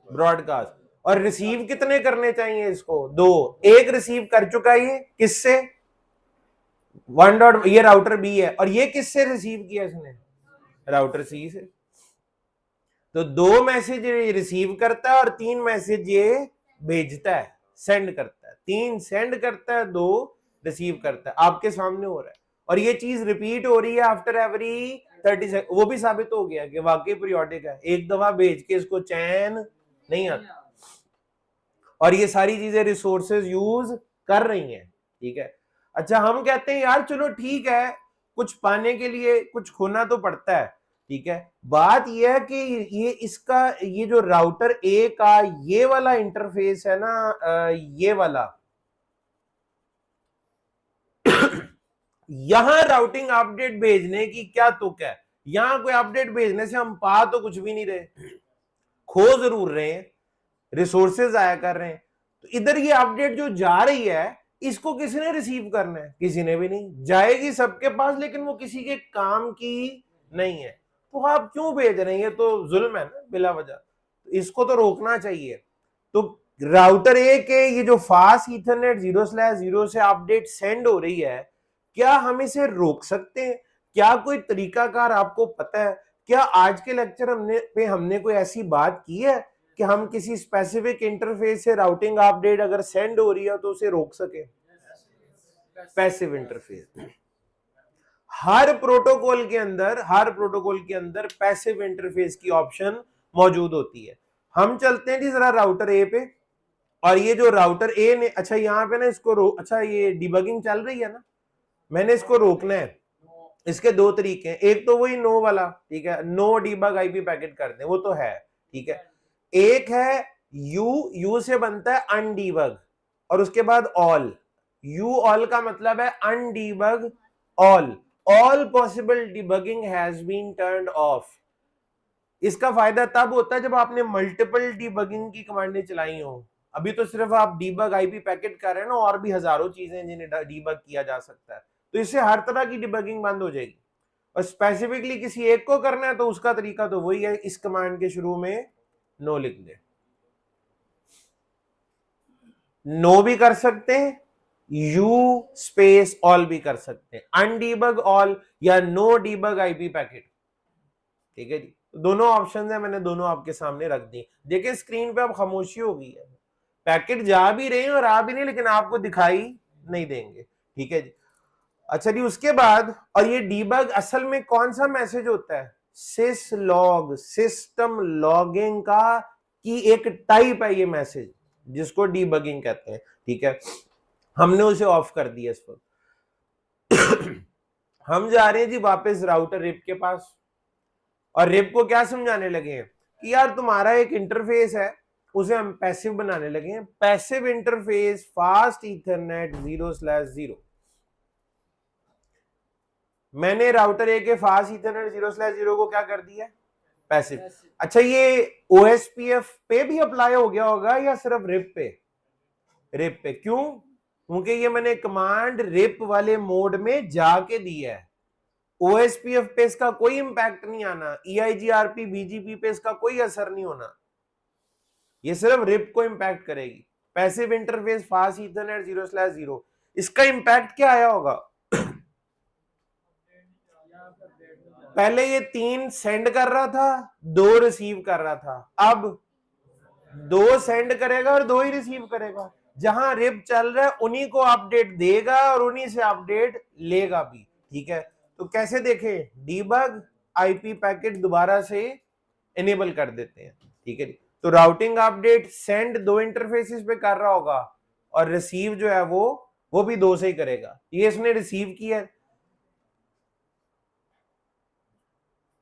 ब्रॉडकास्ट। और रिसीव कितने करने चाहिए इसको, दो। एक रिसीव कर चुका है ये, किससे, 1. ये राउटर बी है, और ये किससे रिसीव किया इसने, राउटर सी से। तो 2 मैसेज ये रिसीव करता है और 3 मैसेज ये भेजता है, सेंड करता है। 3 सेंड करता है, 2 रिसीव करता है। आपके सामने हो रहा है, और ये चीज रिपीट हो रही है आफ्टर एवरी 30 सेकंड। वो भी साबित हो गया कि वाकई पीरियोडिक है, एक दफा भेज के इसको चैन नहीं आता। और ये सारी चीजें रिसोर्सेज यूज कर रही हैं, ठीक है। अच्छा, हम कहते हैं यार चलो ठीक है, कुछ पाने के लिए कुछ खोना तो पड़ता है, ठीक है। बात यह है कि ये इसका, ये जो राउटर ए का ये वाला इंटरफेस है ना, ये वाला यहां राउटिंग अपडेट भेजने की क्या तुक है, यहां कोई अपडेट भेजने से हम पा तो कुछ भी नहीं रहे, खो जरूर रहे हैं, रिसोर्सेज आया कर रहे हैं। तो इधर ये अपडेट जो जा रही है, इसको किसी ने रिसीव करना है, किसी ने भी नहीं, जाएगी सबके पास लेकिन वो किसी के काम की नहीं है। तो आप क्यों भेज रहे हैं, ये तो जुल्म है ना बिला वजह, तो इसको तो रोकना चाहिए। तो राउटर ए के ये जो फास्ट ईथरनेट 0/0 से अपडेट सेंड हो रही है, क्या हम इसे रोक सकते हैं, क्या कोई तरीकाकार आपको पता है, क्या आज के लेक्चर हमने कोई ऐसी बात की है कि हम किसी स्पेसिफिक इंटरफेस से राउटिंग अपडेट अगर सेंड हो रही है तो उसे रोक सके, पैसिव इंटरफेस। हर प्रोटोकॉल के अंदर पैसिव इंटरफेस की ऑप्शन मौजूद होती है। हम चलते हैं जी जरा राउटर ए पे, और ये जो राउटर ए ने, अच्छा यहाँ पे ना इसको अच्छा ये डिबगिंग चल रही है ना, मैंने इसको रोकना है। इसके 2 तरीके हैं, एक तो वही नो वाला, ठीक है, नो डीबग आईपी पैकेट कर दें, वो तो है, ठीक है। एक है यू से बनता है अनडीबग, और उसके बाद ऑल। यू ऑल का मतलब है undebug all possible debugging has been turned off. इसका फायदा तब होता है जब आपने मल्टीपल डीबगिंग की कमांडें चलाई हो। अभी तो सिर्फ आप डीबग आईपी पैकेट कर रहे हैं ना, और भी हजारों चीजें जिन्हें डीबग किया जा सकता है, तो इससे हर तरह की डिबगिंग बंद हो जाएगी। और स्पेसिफिकली किसी एक को करना है तो उसका तरीका तो वही है, इस कमांड के शुरू में नो लिख दे। नो भी कर सकते हैं, यू स्पेस ऑल भी कर सकते हैं, अनडीबग ऑल या नो डीबग आईपी पैकेट, ठीक है जी। दोनों ऑप्शन है, मैंने दोनों आपके सामने रख दी। देखिए स्क्रीन पे अब खामोशी हो गई है, पैकेट जा भी रहे हैं और आ भी नहीं, लेकिन आपको दिखाई नहीं देंगे, ठीक है जी। अच्छा जी, उसके बाद, और ये डीबग असल में कौन सा मैसेज होता है, सिस लॉग, सिस्टम लॉगिंग का की एक टाइप है ये मैसेज, जिसको डीबगिंग कहते हैं, ठीक है। हमने उसे ऑफ कर दिया इस पर। हम जा रहे हैं जी वापस राउटर रिप के पास, और रिप को क्या समझाने लगे हैं कि यार तुम्हारा एक इंटरफेस है, उसे हम पैसिव बनाने लगे हैं। Passive interface fast Ethernet 0/0। मैंने राउटर ए के फास्ट ईथरनेट 0/0 को क्या कर दिया, पैसिव। अच्छा, ये ओएसपीएफ पे भी अप्लाई हो गया होगा या सिर्फ रिप पे, रिप पे। क्यों, क्योंकि ये मैंने कमांड रिप वाले मोड में जाके दी है। ओएसपीएफ पे इसका कोई इंपैक्ट नहीं आना, ईआईजीआरपी बीजीपी पे इसका कोई असर नहीं होना, ये सिर्फ रिप को इंपैक्ट करेगी। पैसिव इंटरफेस फास्ट ईथरनेट 0/0, इसका इंपैक्ट क्या आया होगा, पहले ये 3 सेंड कर रहा था, 2 रिसीव कर रहा था, अब 2 सेंड करेगा और 2 ही रिसीव करेगा। जहां रिप चल रहा है उन्हीं को अपडेट देगा और उन्हीं से अपडेट लेगा भी, ठीक है। तो कैसे देखें, डीबग आईपी पैकेट दोबारा से इनेबल कर देते हैं, ठीक है। तो राउटिंग अपडेट सेंड 2 इंटरफेसेस पे कर रहा होगा, और रिसीव जो है वो भी 2 से ही करेगा। ये इसने रिसीव किया,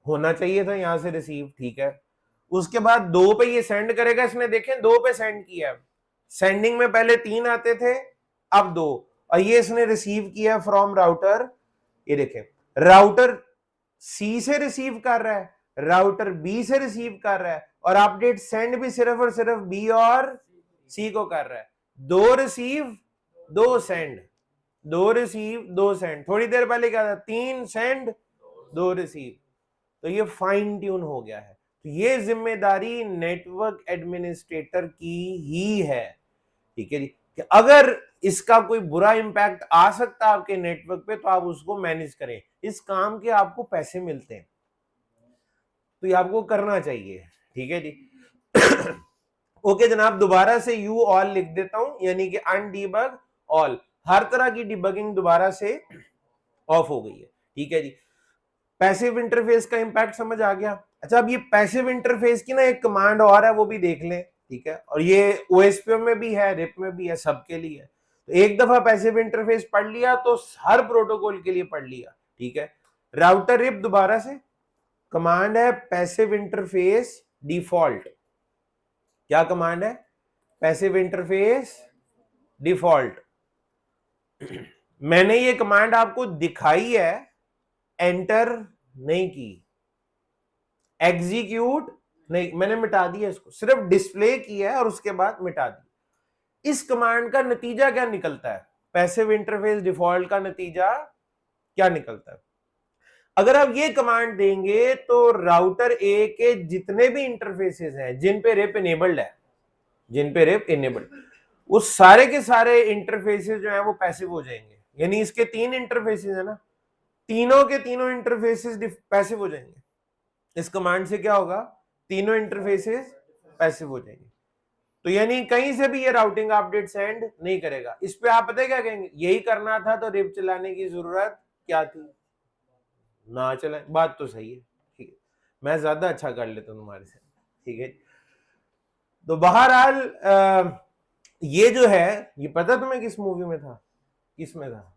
होना चाहिए था यहां से रिसीव, ठीक है। उसके बाद 2 पे ये सेंड करेगा, इसने देखें 2 पे सेंड किया, सेंडिंग में पहले 3 आते थे, अब 2, और ये इसने रिसीव किया फ्रॉम राउटर, ये देखें राउटर सी से रिसीव कर रहा है, राउटर बी से रिसीव कर रहा है, और अपडेट सेंड भी सिर्फ और सिर्फ बी और सी को कर रहा है। दो रिसीव दो सेंड, दो रिसीव दो सेंड। थोड़ी देर पहले क्या था, 3 सेंड 2 रिसीव। तो ये फाइन ट्यून हो गया है। तो ये जिम्मेदारी नेटवर्क एडमिनिस्ट्रेटर की ही है, ठीक है जी। कि अगर इसका कोई बुरा इंपैक्ट आ सकता है आपके नेटवर्क पे, तो आप उसको मैनेज करें। इस काम के आपको पैसे मिलते हैं, तो ये आपको करना चाहिए, ठीक है जी। ओके जनाब, दोबारा से यू ऑल लिख देता हूं, यानी कि अनडीबग ऑल, हर तरह की डिबगिंग दोबारा से ऑफ हो गई है, ठीक है जी। पैसिव इंटरफेस का इंपैक्ट समझ आ गया। अच्छा, अब ये पैसिव इंटरफेस की ना एक कमांड और है, वो भी देख लें, ठीक है। और ये ओएसपीएम में भी है, रिप में भी है, सबके लिए है। तो एक दफा पैसिव इंटरफेस पढ़ लिया तो हर प्रोटोकॉल के लिए पढ़ लिया, ठीक है। राउटर रिप दोबारा से कमांड है पैसिव इंटरफेस डिफॉल्ट। क्या कमांड है? Passive interface default. मैंने ये कमांड आपको दिखाई है, एंटर नहीं की, एग्जीक्यूट नहीं, मैंने मिटा दिया इसको, सिर्फ डिस्प्ले किया है और उसके बाद मिटा दिया। इस कमांड का नतीजा क्या निकलता है? पैसिव इंटरफेस डिफॉल्ट का नतीजा क्या निकलता है? अगर आप ये कमांड देंगे तो राउटर ए के जितने भी इंटरफेसेस हैं जिन पे रिप इनेबल्ड है, जिन पे रिप इनेबल्ड, वो सारे के सारे इंटरफेसेस जो है वो पैसिव हो जाएंगे। यानी इसके 3 इंटरफेसेस है ना, तीनों के तीनों इंटरफेसेस पैसिव हो जाएंगे। इस कमांड से क्या होगा? तीनों इंटरफेसेस पैसिव हो जाएंगे। तो यानी कहीं से भी ये राउटिंग अपडेट सेंड नहीं करेगा। इस पे आप पता है क्या कहेंगे? यही करना था तो रिप चलाने की जरूरत क्या थी, ना चलाए। बात तो सही है, ठीक है, मैं ज्यादा अच्छा कर लेता हूं तुम्हारे से, ठीक है। तो बहरहाल ये जो है, ये पता तुम्हें किस मूवी में था, किस में था?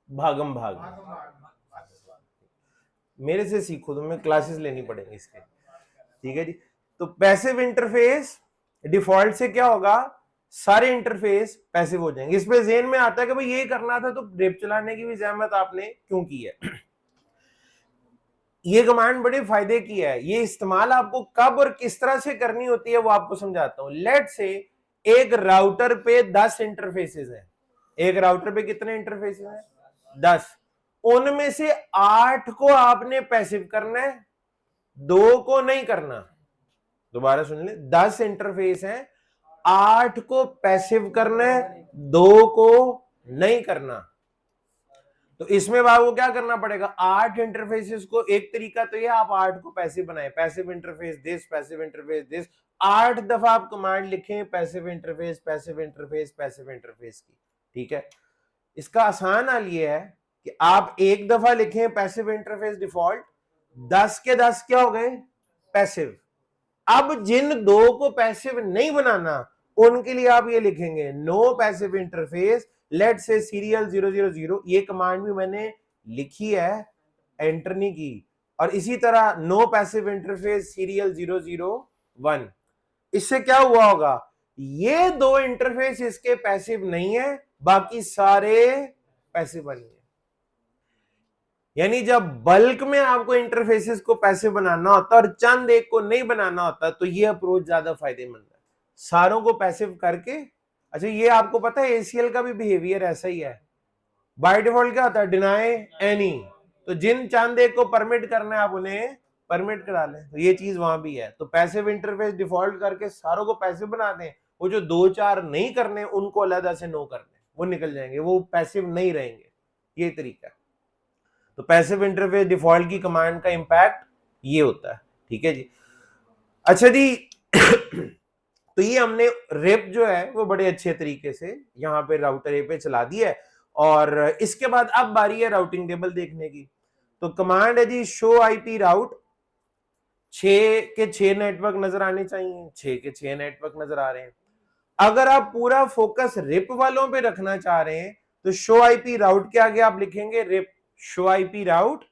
भागम भाग। मेरे से सीखो, तुम्हें क्लासेस लेनी पड़ेंगी इसके, ठीक है जी। तो पैसिव इंटरफेस डिफॉल्ट से क्या होगा? सारे इंटरफेस पैसिव हो जाएंगे। इस पे ज़हन में आता है कि भाई ये करना था तो रिप चलाने की भी जहमत आपने क्यों की है। ये कमांड बड़े फायदे की है। ये इस्तेमाल आपको कब और किस तरह से करनी होती है वो आपको समझाता हूं। लेट से एक राउटर पे 10 इंटरफेसेस हैं। एक राउटर पे कितने इंटरफेसेस हैं? 10। उनमें से 8 को आपने पैसिव करना है, 2 को नहीं करना। दोबारा सुन ले, 10 इंटरफेस हैं, 8 को पैसिव करना है, 2 को नहीं करना। तो इसमें आपको क्या करना पड़ेगा? 8 इंटरफेसेस को, एक तरीका तो ये आप 8 को पैसिव बनाए, passive interface this, passive interface this. 8 दफा आप कमांड लिखें passive interface, passive interface, passive interface की, ठीक है। इसका आसान हल ये है कि आप एक दफा लिखें पैसिव इंटरफेस डिफॉल्ट, 10 के 10 क्या हो गए? पैसिव। अब जिन 2 को पैसिव नहीं बनाना उनके लिए आप ये लिखेंगे नो पैसिव इंटरफेस, लेट से सीरियल 000। ये कमांड भी मैंने लिखी है, एंटर नहीं की। और इसी तरह नो पैसिव इंटरफेस सीरियल 001। इससे क्या हुआ होगा? ये 2 इंटरफेस इसके पैसिव नहीं है, बाकी सारे पैसिव बने हैं। यानी जब बल्क में आपको इंटरफेसेस को पैसिव बनाना होता है और चंद एक को नहीं बनाना होता, तो ये अप्रोच ज्यादा फायदेमंद है, सारों को पैसिव करके। अच्छा, ये आपको पता है एसीएल का भी बिहेवियर ऐसा ही है। बाय डिफॉल्ट क्या होता है? Deny any. तो जिन चंद एक को परमिट करना है आप उन्हें परमिट करा लें। तो ये चीज वहां भी है। तो पैसिव इंटरफेस डिफॉल्ट करके सारों को पैसिव बना दें, वो जो 2-4 नहीं करने उनको अलग से नो कर दें, वो निकल जाएंगे, वो पैसिव नहीं रहेंगे। ये तरीका है। तो पैसिव इंटरफेस डिफॉल्ट की कमांड का इंपैक्ट ये होता है, ठीक है जी। अच्छा जी, तो ये हमने रिप जो है वो बड़े अच्छे तरीके से यहाँ पे राउटर ए पे चला दिया है। और इसके बाद अब बारी है राउटिंग टेबल देखने की। तो कमांड है जी शो आईपी राउट। 6 के 6 नेटवर्क नजर आने चाहिए, 6 के 6 नेटवर्क नजर आ रहे हैं। अगर आप पूरा फोकस रिप वालों पे रखना चाह रहे हैं तो शो आईपी राउट के आगे आप लिखेंगे RIP, show IP route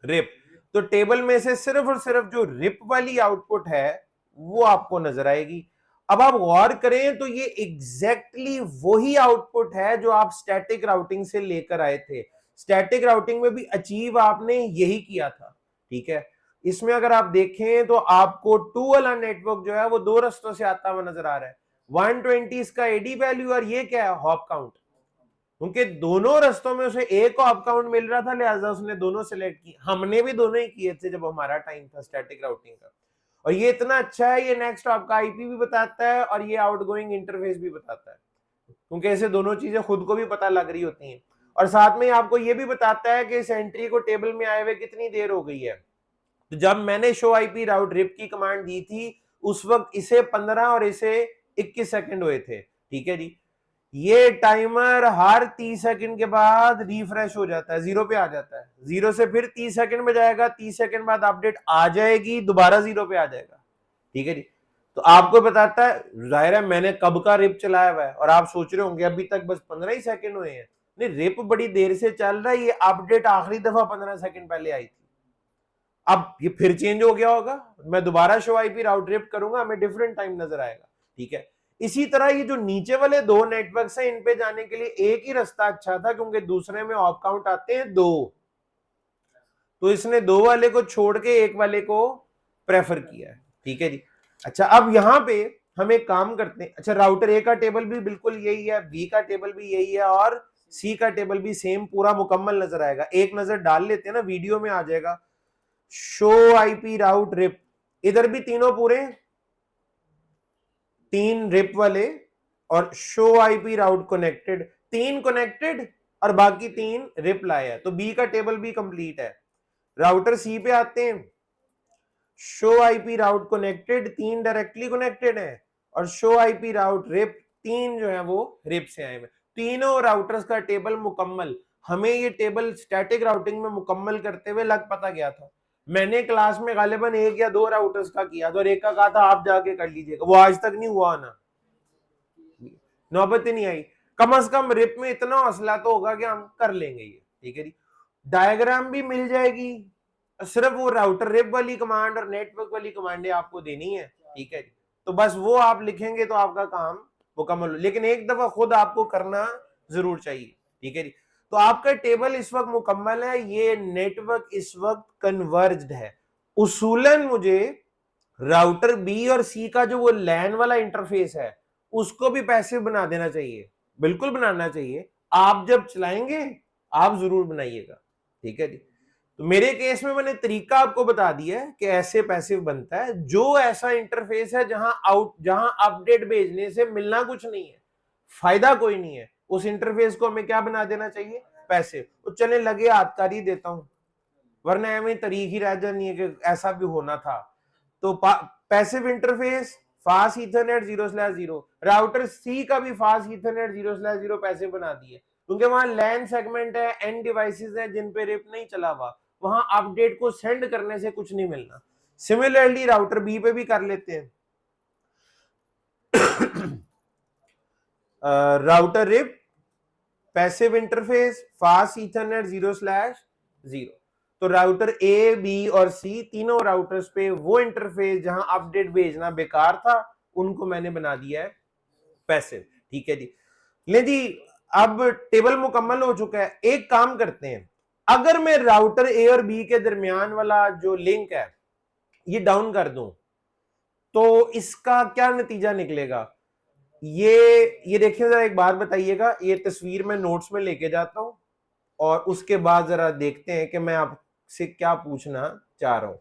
RIP. तो टेबल में से सिर्फ और सिर्फ जो रिप वाली आउटपुट है वो आपको नजर आएगी। अब आप गौर करें तो ये एग्जैक्टली वही आउटपुट है जो आप स्टैटिक राउटिंग से लेकर आए थे। स्टैटिक राउटिंग में भी अचीव आपने यही किया था, ठीक है। इसमें अगर आप देखें तो आपको 2 वाला नेटवर्क जो है वो 2 रास्तों से आता हुआ नजर आ रहा है। 120 इसका एडी वैल्यू और ये क्या है, हॉप काउंट। क्योंकि दोनों रास्तों में उसे एक हॉप काउंट मिल रहा था, लिहाजा उसने दोनों सिलेक्ट की। हमने भी दोनों ही किए थे जब हमारा टाइम था स्टैटिक राउटिंग का। और ये इतना अच्छा है, ये नेक्स्ट आपका आईपी भी बताता है और ये आउटगोइंग इंटरफेस भी बताता है, क्योंकि ऐसे दोनों चीजें खुद को भी पता लग रही होती हैं। और साथ में आपको ये भी बताता है कि इस एंट्री को टेबल में आए हुए कितनी देर हो गई है। तो जब मैंने शो आईपी राउट रिप की कमांड दी थी उस वक्त इसे 15 और इसे 21 सेकंड हुए थे, ठीक है जी। ये टाइमर हर 30 सेकंड के बाद रिफ्रेश हो जाता है, 0 पे आ जाता है। 0 से फिर 30 सेकंड में जाएगा, 30 सेकंड बाद अपडेट आ जाएगी, दोबारा 0 पे आ जाएगा, ठीक है जी। तो आपको बताता है, जाहिर है मैंने कब का रिप चलाया हुआ है और आप सोच रहे होंगे अभी तक बस 15 ही सेकंड हुए हैं। नहीं, रिप बड़ी देर से चल रहा है, ये अपडेट आखिरी दफा 15 सेकंड पहले आई थी। अब ये फिर चेंज हो गया होगा, मैं दोबारा शो आईपी राउट रिप करूंगा, हमें डिफरेंट टाइम नजर आएगा, ठीक है। इसी तरह ये जो नीचे वाले 2 नेटवर्क्स हैं, इन पे जाने के लिए एक ही रास्ता अच्छा था, क्योंकि दूसरे में ऑप काउंट आते हैं 2, तो इसने 2 वाले को छोड़ के 1 वाले को प्रेफर किया है, ठीक है जी। अच्छा, अब यहां पे हम एक काम करते हैं। अच्छा, राउटर ए का टेबल भी बिल्कुल यही है, बी का टेबल भी यही है और सी का टेबल भी सेम पूरा मुकम्मल नजर आएगा। एक नजर डाल लेते हैं ना, वीडियो में आ जाएगा। शो आईपी राउट रिप, इधर भी तीनों पूरे 3 रिप वाले, और शो आईपी राउट कनेक्टेड 3 कनेक्टेड और बाकी 3 रिप लाए हैं, तो बी का टेबल भी कंप्लीट है। राउटर सी पे आते हैं, शो आईपी राउट कनेक्टेड 3 डायरेक्टली कनेक्टेड है और शो आईपी राउट रिप 3 जो है वो रिप से आए हुए। तीनों राउटर्स का टेबल मुकम्मल। हमें ये टेबल स्टैटिक राउटिंग में मुकम्मल करते हुए लग पता गया था। मैंने क्लास में गालिबन 1 या 2 राउटर्स का किया था और एक का कहा था आप जाके कर लीजिएगा, वो आज तक नहीं हुआ ना, नौबत ही नहीं आई। कम से कम रिप में इतना हौसला तो होगा कि हम कर लेंगे ये, ठीक है जी। डायग्राम भी मिल जाएगी, सिर्फ वो राउटर रिप वाली कमांड और नेटवर्क वाली कमांडें आपको देनी है, ठीक है जी। तो बस वो आप लिखेंगे तो आपका काम मुकम्मल हो, लेकिन एक दफा खुद आपको करना जरूर चाहिए, ठीक है जी। तो आपका टेबल इस वक्त मुकम्मल है, ये नेटवर्क इस वक्त कन्वर्ज्ड है। उसूलन मुझे राउटर बी और सी का जो वो लैन वाला इंटरफेस है उसको भी पैसिव बना देना चाहिए, बिल्कुल बनाना चाहिए। आप जब चलाएंगे आप जरूर बनाइएगा, ठीक है जी। तो मेरे केस में मैंने तरीका आपको बता दिया है कि ऐसे पैसिव बनता है। जो ऐसा इंटरफेस है जहां अपडेट भेजने से मिलना कुछ नहीं है, फायदा कोई नहीं है, उस इंटरफेस को हमें क्या बना देना चाहिए, पैसिव। तो चले लगे हाथकारी देता हूं, वरना हमें तरीक ही रह जानी है कि ऐसा भी होना था। तो passive interface fast Ethernet 0/0, router C का भी फास्ट ईथरनेट 0/0 पैसिव बना दिए, क्योंकि वहां लैन सेगमेंट है, एंड डिवाइसेस है जिन पे रिप नहीं चला हुआ, वहां अपडेट को सेंड करने से कुछ नहीं मिलना। सिमिलरली राउटर बी पे भी कर लेते हैं। Router RIP passive interface fast Ethernet 0/0। तो राउटर ए बी और सी तीनों राउटर्स पे वो इंटरफेस जहां अपडेट भेजना बेकार था उनको मैंने बना दिया है पैसिव, ठीक है जी। ले जी, अब टेबल मुकम्मल हो चुका है। एक काम करते हैं, अगर मैं राउटर ए और बी के दरमियान वाला जो लिंक है ये डाउन कर दूं तो इसका क्या नतीजा निकलेगा। ये देखिए, जरा एक बात बताइएगा, ये तस्वीर मैं नोट्स में लेके जाता हूं और उसके बाद जरा देखते हैं कि मैं आपसे क्या पूछना चाह रहा हूं।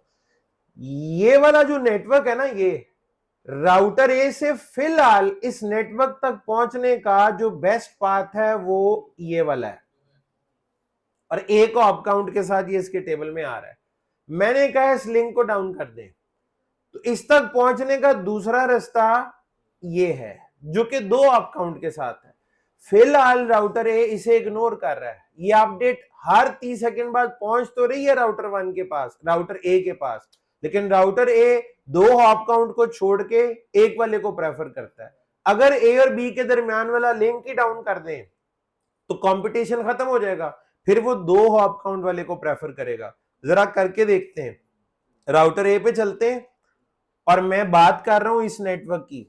ये वाला जो नेटवर्क है ना, ये राउटर ए से फिलहाल इस नेटवर्क तक पहुंचने का जो बेस्ट पाथ है वो ये वाला है, और ए को अप काउंट के साथ ये इसके टेबल में आ रहा है। मैंने कहा इस लिंक को डाउन कर दें, तो इस तक पहुंचने का दूसरा रास्ता ये है जो कि 2 अप काउंट के साथ है। फिलहाल राउटर ए इसे इग्नोर कर रहा है। ये अपडेट हर 30 सेकंड बाद पहुंच तो रही है राउटर 1 के पास, राउटर ए के पास, लेकिन राउटर ए 2 हॉप काउंट को छोड़ के 1 वाले को प्रेफर करता है। अगर ए और बी के दरमियान वाला लिंक ही डाउन कर दें तो कंपटीशन खत्म हो जाएगा, फिर वो 2 हॉप काउंट वाले को प्रेफर करेगा। जरा करके देखते हैं। राउटर ए पे चलते हैं और मैं बात कर रहा हूं इस नेटवर्क की,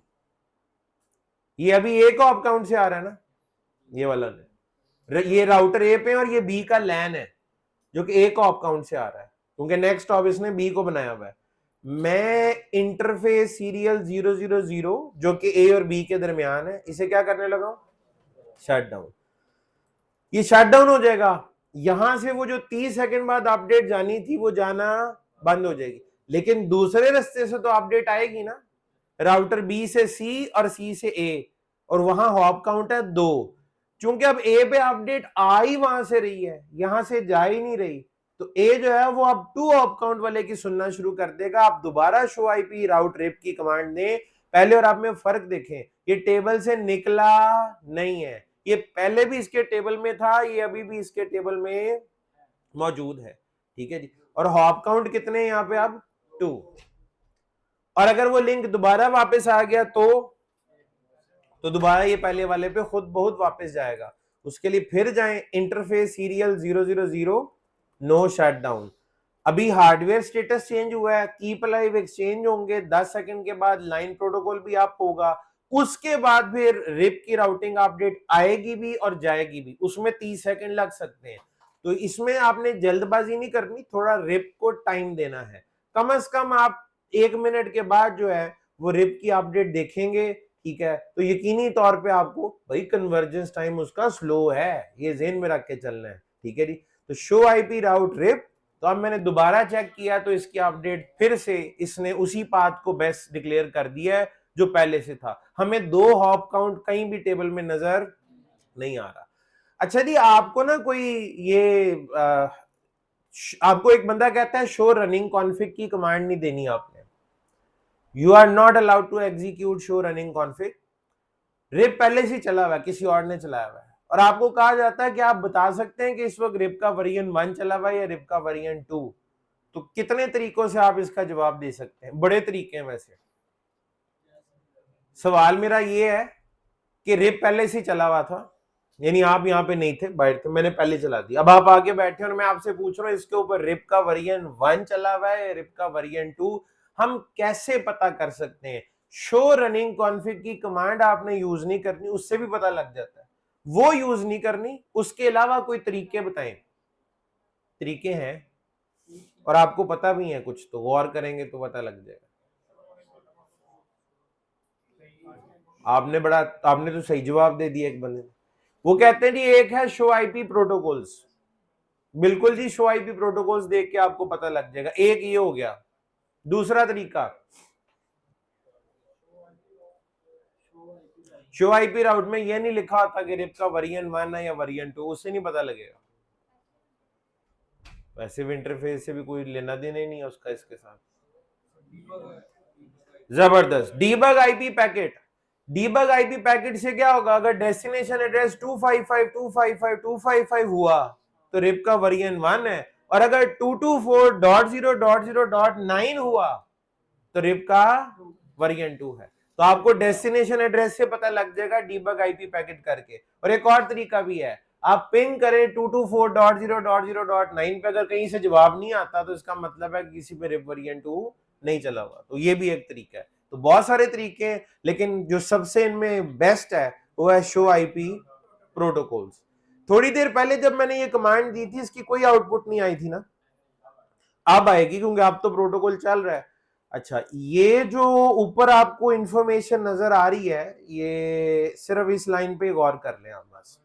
ये अभी ए को ऑप काउंट से आ रहा है ना, ये वाला ये राउटर ए पे और ये बी का लैन है जो कि ए को ऑप काउंट से आ रहा है, क्योंकि नेक्स्ट ऑप इसने बी को बनाया हुआ है। मैं इंटरफेस सीरियल 000 जो कि ए और बी के दरमियान है, इसे क्या करने लगा, शट डाउन। ये शट डाउन हो जाएगा, यहां से वो जो 30 सेकंड बाद अपडेट जानी थी वो जाना बंद हो जाएगी, लेकिन दूसरे रास्ते से तो अपडेट आएगी ना, राउटर बी से सी और सी से ए, और वहां हॉप काउंट है 2। चूंकि अब ए पे अपडेट आ ही वहां से रही है, यहां से जा ही नहीं रही, तो ए जो है वो अब 2 हॉप काउंट वाले की सुनना शुरू कर देगा। आप दोबारा शो आईपी राउट रिप की कमांड दें, पहले और आप में फर्क देखें, ये टेबल से निकला नहीं है, ये पहले भी इसके टेबल में था, ये अभी भी इसके टेबल में मौजूद है, ठीक है जी। और हॉप काउंट कितने हैं यहाँ पे अब 2, और अगर वो लिंक दोबारा वापस आ गया तो दोबारा ये पहले वाले पे खुद बहुत वापस जाएगा। उसके लिए फिर जाएं interface serial 000 no shut down. अभी हार्डवेयर स्टेटस चेंज हुआ है, कीप अलाइव एक्सचेंज होंगे, 10 सेकंड के बाद लाइन प्रोटोकॉल भी अप होगा, उसके बाद फिर रिप की राउटिंग अपडेट आएगी भी और जाएगी भी, उसमें 30 सेकंड लग सकते हैं। तो इसमें आपने जल्दबाजी नहीं करनी, थोड़ा रिप को टाइम देना है, कम से कम आप 1 मिनट के बाद जो है वो रिप की अपडेट देखेंगे, ठीक है, तो यकीनी तौर पे आपको भाई कन्वर्जेंस टाइम उसका स्लो है, ये ज़हन में रख के चलना है, ठीक है जी। तो शो आईपी राउट रिप, तो अब मैंने दोबारा चेक किया तो इसकी अपडेट फिर से इसने उसी पाथ को बेस्ट डिक्लेयर कर दिया है जो पहले से था। हमें 2 हॉप काउंट कहीं भी टेबल में नजर नहीं आ रहा। अच्छा जी, आपको ना कोई ये आपको एक बंदा कहता है शो रनिंग कॉन्फिग की कमांड नहीं देनी आपने, you are not allowed to execute show running config. RIP पहले से चला हुआ है, किसी और ने चलाया हुआ है, और आपको कहा जाता है कि आप बता सकते हैं कि इस वक्त रिप का वर्जन 1 चला हुआ है या रिप का वर्जन 2। तो कितने तरीकों से आप इसका जवाब दे सकते हैं? बड़े तरीके हैं वैसे। सवाल मेरा ये है कि रिप पहले से चला हुआ था, यानी आप यहाँ पे नहीं थे, बाहर थे, मैंने पहले चला दिया, अब आप आगे बैठे और मैं आपसे पूछ रहा हूँ इसके ऊपर रिप का वर्जन 1 चला हुआ है, रिप का वर्जन 2, हम कैसे पता कर सकते हैं? शो रनिंग कॉन्फिग की कमांड आपने यूज नहीं करनी, उससे भी पता लग जाता है, वो यूज नहीं करनी, उसके अलावा कोई तरीके बताएं। तरीके हैं और आपको पता भी है कुछ, तो गौर करेंगे तो पता लग जाएगा। आपने तो सही जवाब दे दिया एक बंदे ने। वो कहते हैं जी एक है शो आईपी प्रोटोकॉल्स, बिल्कुल जी, शो आईपी प्रोटोकॉल्स देख के आपको पता लग जाएगा, एक ये हो गया। दूसरा तरीका, शो आईपी राउट में ये नहीं लिखा होता कि रिप का वर्जन 1 है या वर्जन 2, उससे नहीं पता लगेगा, वैसे भी इंटरफेस से भी कोई लेना देना ही नहीं है उसका इसके साथ। जबरदस्त। Debug IP packet, debug IP packet से क्या होगा, अगर डेस्टिनेशन एड्रेस 255.255.255 हुआ तो रिप का वर्जन 1 है, और अगर 224.0.0.9 हुआ तो रिप का वर्जन 2 है। तो आपको डेस्टिनेशन एड्रेस से पता लग जाएगा डीबग आईपी पैकेट करके। और एक और तरीका भी है, आप पिंग करें 224.0.0.9 पे, अगर कहीं से जवाब नहीं आता तो इसका मतलब है कि किसी पे रिप वर्जन 2 नहीं चला हुआ, तो ये भी एक तरीका है। तो बहुत सारे तरीके हैं, लेकिन जो सबसे इनमें बेस्ट है वो है शो आईपी प्रोटोकॉल्स। थोड़ी देर पहले जब मैंने ये कमांड दी थी इसकी कोई आउटपुट नहीं आई थी ना, अब आएगी क्योंकि अब तो प्रोटोकॉल चल रहा है। अच्छा, ये जो ऊपर आपको इंफॉर्मेशन नजर आ रही है, ये सिर्फ इस लाइन पे गौर कर लें आप बस,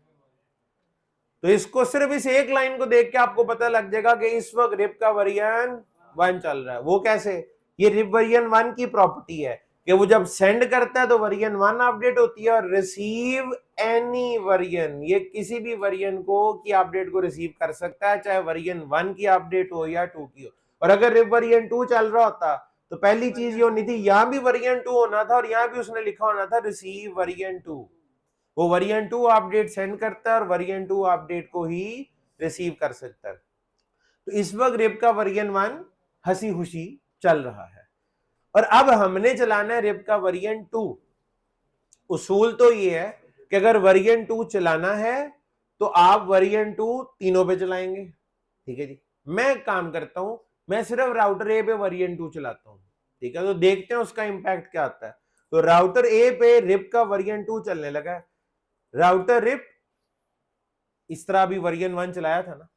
तो इसको सिर्फ इस एक लाइन को देख के आपको पता लग जाएगा कि इस वक्त रिप का वर्जन 1 चल रहा है। वो कैसे? ये रिप वर्जन 1 की प्रॉपर्टी है कि वो जब सेंड करता है तो वर्जन 1 अपडेट होती है, और रिसीव एनी वर्जन, ये किसी भी वर्जन को की अपडेट को रिसीव कर सकता है, चाहे वर्जन 1 की अपडेट हो या 2 की हो। और अगर रिप वर्जन 2 चल रहा होता तो पहली चीज ये होनी थी, यहां भी वर्जन 2 होना था और यहां भी उसने लिखा होना था रिसीव वर्जन 2। वो वर्जन 2 अपडेट सेंड करता है और वर्जन 2 अपडेट को ही रिसीव कर सकता है। तो इस वक्त रिप का वर्जन 1 हंसी खुशी चल रहा है, और अब हमने चलाना है रिप का वर्जन 2। उसूल तो ये है कि अगर वर्जन 2 चलाना है तो आप वर्जन 2 तीनों पे चलाएंगे, ठीक है जी। मैं काम करता हूं, मैं सिर्फ राउटर ए पे वर्जन 2 चलाता हूं, ठीक है, तो देखते हैं उसका इंपैक्ट क्या आता है। तो राउटर ए पे रिप का वर्जन 2 चलने लगा है। राउटर रिप इस तरह अभी वर्जन 1 चलाया था ना,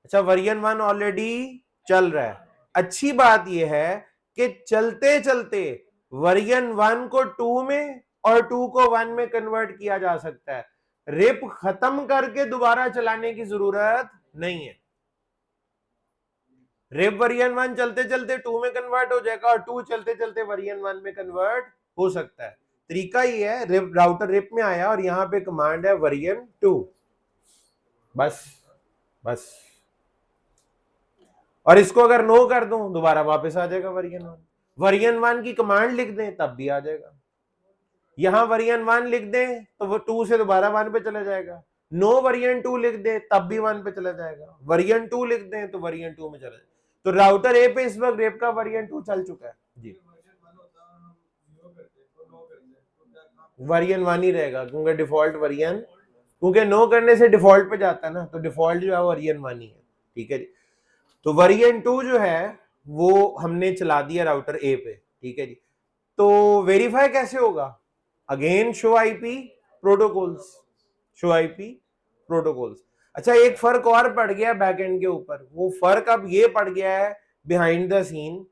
अच्छा वर्जन 1 ऑलरेडी चल रहा है। अच्छी बात यह है कि चलते चलते वर्जन 1 को 2 में और 2 को 1 में कन्वर्ट किया जा सकता है। रिप खत्म करके दोबारा चलाने की जरूरत नहीं है। रिप वर्जन 1 चलते चलते 2 में कन्वर्ट हो जाएगा और 2 चलते चलते वर्जन 1 में कन्वर्ट हो सकता है। तरीका ये है, रिप राउटर रिप में आया और यहां पे कमांड है वर्जन 2, बस बस। और इसको अगर नो कर दूं दोबारा वापस आ जाएगा वर्जन 1। वर्जन 1 की कमांड लिख दें तब भी आ जाएगा। यहां वर्जन 1 लिख दें तो वो 2 से दोबारा 1 पे चला जाएगा। नो वर्जन 2 लिख दें तब भी 1 पे चला जाएगा। वर्जन 2 लिख दें तो वर्जन 2 में चला जाएगा। तो राउटर ए पे इस वक्त रेप का वर्जन 2 चल चुका है जी। वर्जन 1 ही रहेगा क्योंकि डिफॉल्ट वर्जन, क्योंकि नो करने से डिफॉल्ट पे जाता है ना, तो डिफॉल्ट जो है वर्जन 1 ही है। ठीक है जी। तो वर्जन 2 जो है वो हमने चला दिया राउटर ए पे। ठीक है जी। तो वेरीफाई कैसे होगा? Again show IP protocols, show IP protocols. अच्छा एक फर्क और पड़ गया बैकएंड के ऊपर। वो फर्क अब ये पड़ गया है बिहाइंड द सीन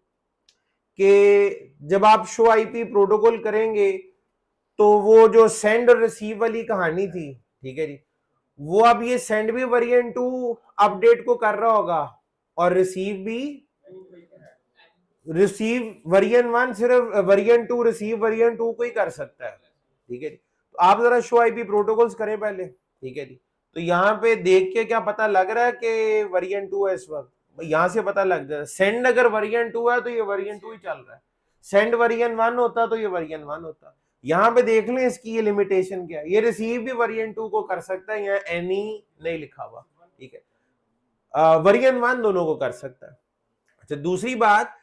कि जब आप शो आईपी प्रोटोकॉल करेंगे तो वो जो सेंड और रिसीव वाली कहानी थी, ठीक है जी, वो अब ये सेंड भी वर्जन 2 अपडेट को कर रहा होगा और रिसीव भी, रिसीव वर्जन 1 सिर्फ वर्जन 2 रिसीव वर्जन 2 को ही कर सकता है। ठीक है जी। तो आप जरा शो आईपी प्रोटोकॉल्स करें पहले। ठीक है जी। तो यहाँ पे देख के क्या पता लग रहा है कि वर्जन 2 है इस वक्त? यहां से पता लग जाए। सेंड अगर वर्जन 2 है तो ये वर्जन 2 ही चल रहा है। सेंड वर्जन 1 होता तो ये वर्जन 1 होता। यहां पे देख लें इसकी ये लिमिटेशन क्या है। ये रिसीव भी वर्जन 2 को कर सकता है, यहाँ एनी नहीं लिखा हुआ। ठीक है, वर्जन 1 दोनों को कर सकता है। अच्छा दूसरी बात,